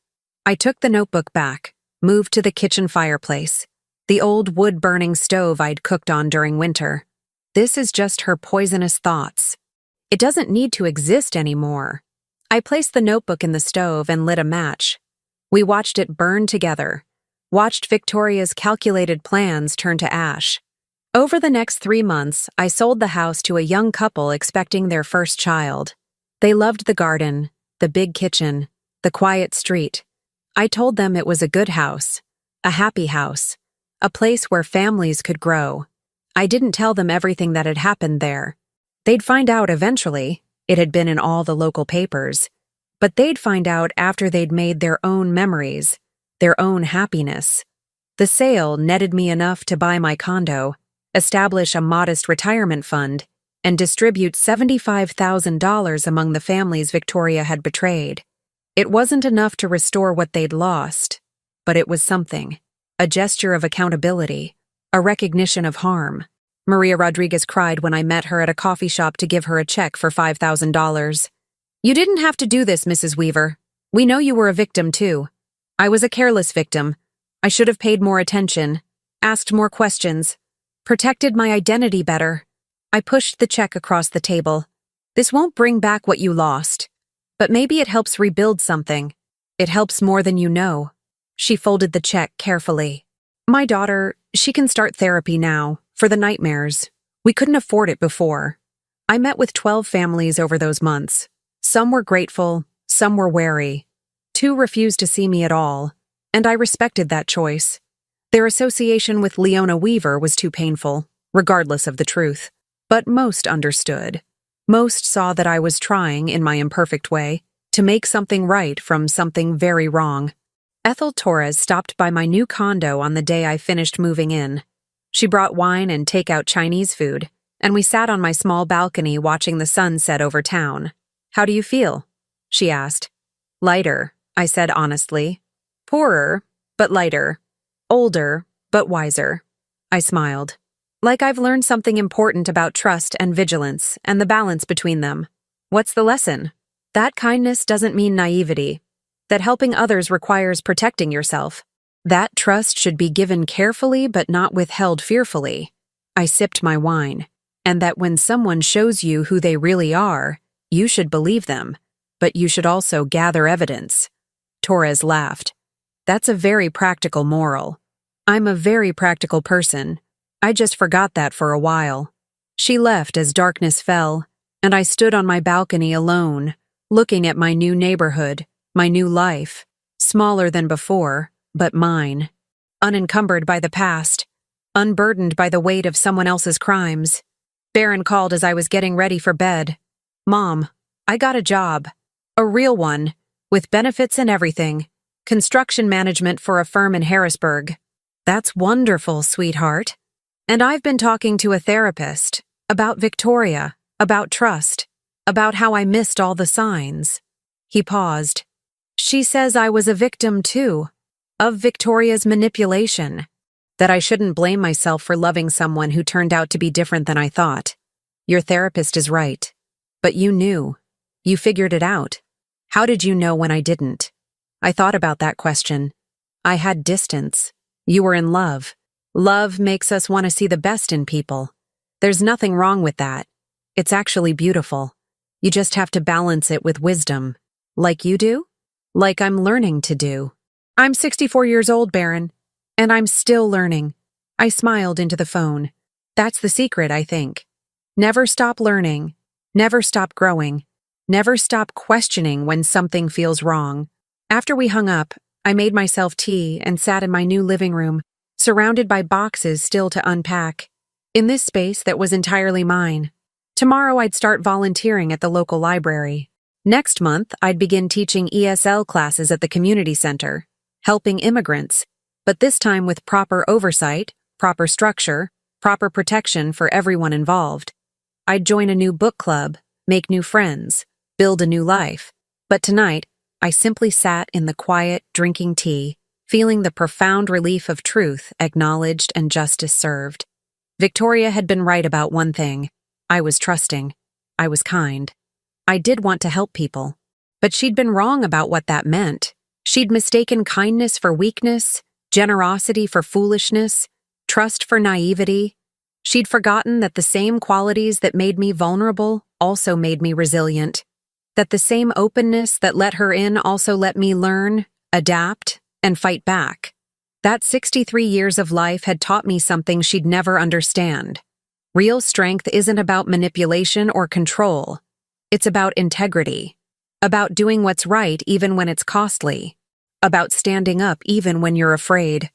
I took the notebook back, moved to the kitchen fireplace, the old wood-burning stove I'd cooked on during winter. This is just her poisonous thoughts. It doesn't need to exist anymore. I placed the notebook in the stove and lit a match. We watched it burn together, watched Victoria's calculated plans turn to ash. Over the next 3 months, I sold the house to a young couple expecting their first child. They loved the garden, the big kitchen, the quiet street. I told them it was a good house, a happy house, a place where families could grow. I didn't tell them everything that had happened there. They'd find out eventually. It had been in all the local papers. But they'd find out after they'd made their own memories, their own happiness. The sale netted me enough to buy my condo, establish a modest retirement fund, and distribute $75,000 among the families Victoria had betrayed. It wasn't enough to restore what they'd lost, but it was something, a gesture of accountability, a recognition of harm. Maria Rodriguez cried when I met her at a coffee shop to give her a check for $5,000. You didn't have to do this, Mrs. Weaver. We know you were a victim, too. I was a careless victim. I should have paid more attention, asked more questions, protected my identity better. I pushed the check across the table. This won't bring back what you lost, but maybe it helps rebuild something. It helps more than you know. She folded the check carefully. My daughter, she can start therapy now, for the nightmares. We couldn't afford it before. I met with 12 families over those months. Some were grateful, some were wary. 2 refused to see me at all, and I respected that choice. Their association with Leona Weaver was too painful, regardless of the truth. But most understood. Most saw that I was trying, in my imperfect way, to make something right from something very wrong. Ethel Torres stopped by my new condo on the day I finished moving in. She brought wine and takeout Chinese food, and we sat on my small balcony watching the sun set over town. How do you feel? She asked. Lighter, I said honestly. Poorer, but lighter. Older, but wiser. I smiled. Like I've learned something important about trust and vigilance and the balance between them. What's the lesson? That kindness doesn't mean naivety. That helping others requires protecting yourself. That trust should be given carefully but not withheld fearfully. I sipped my wine. And that when someone shows you who they really are, you should believe them, but you should also gather evidence. Torres laughed. That's a very practical moral. I'm a very practical person. I just forgot that for a while. She left as darkness fell, and I stood on my balcony alone, looking at my new neighborhood, my new life, smaller than before, but mine. Unencumbered by the past, unburdened by the weight of someone else's crimes. Baron called as I was getting ready for bed. Mom, I got a job. A real one, with benefits and everything. Construction management for a firm in Harrisburg. That's wonderful, sweetheart. And I've been talking to a therapist about Victoria, about trust, about how I missed all the signs. He paused. She says I was a victim, too, of Victoria's manipulation, that I shouldn't blame myself for loving someone who turned out to be different than I thought. Your therapist is right. But you knew. You figured it out. How did you know when I didn't? I thought about that question. I had distance. You were in love. Love makes us want to see the best in people. There's nothing wrong with that. It's actually beautiful. You just have to balance it with wisdom. Like you do? Like I'm learning to do. I'm 64 years old, Baron, and I'm still learning. I smiled into the phone. That's the secret, I think. Never stop learning. Never stop growing. Never stop questioning when something feels wrong. After we hung up, I made myself tea and sat in my new living room, surrounded by boxes still to unpack. In this space that was entirely mine. Tomorrow I'd start volunteering at the local library. Next month, I'd begin teaching ESL classes at the community center, helping immigrants, but this time with proper oversight, proper structure, proper protection for everyone involved. I'd join a new book club, make new friends, build a new life. But tonight, I simply sat in the quiet, drinking tea, feeling the profound relief of truth acknowledged and justice served. Victoria had been right about one thing. I was trusting. I was kind. I did want to help people. But she'd been wrong about what that meant. She'd mistaken kindness for weakness, generosity for foolishness, trust for naivety. She'd forgotten that the same qualities that made me vulnerable also made me resilient. That the same openness that let her in also let me learn, adapt, and fight back. That 63 years of life had taught me something she'd never understand. Real strength isn't about manipulation or control. It's about integrity. About doing what's right even when it's costly. About standing up even when you're afraid.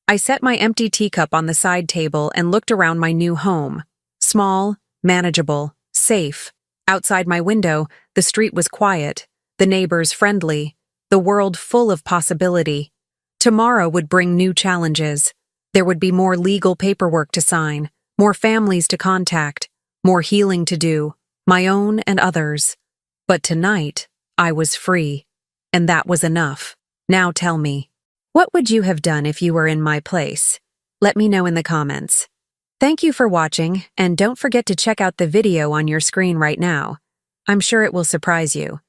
I set my empty teacup on the side table and looked around my new home. Small, manageable, safe. Outside my window, the street was quiet, the neighbors friendly, the world full of possibility. Tomorrow would bring new challenges. There would be more legal paperwork to sign, more families to contact, more healing to do, my own and others. But tonight, I was free, and that was enough. Now tell me, what would you have done if you were in my place? Let me know in the comments. Thank you for watching, and don't forget to check out the video on your screen right now. I'm sure it will surprise you.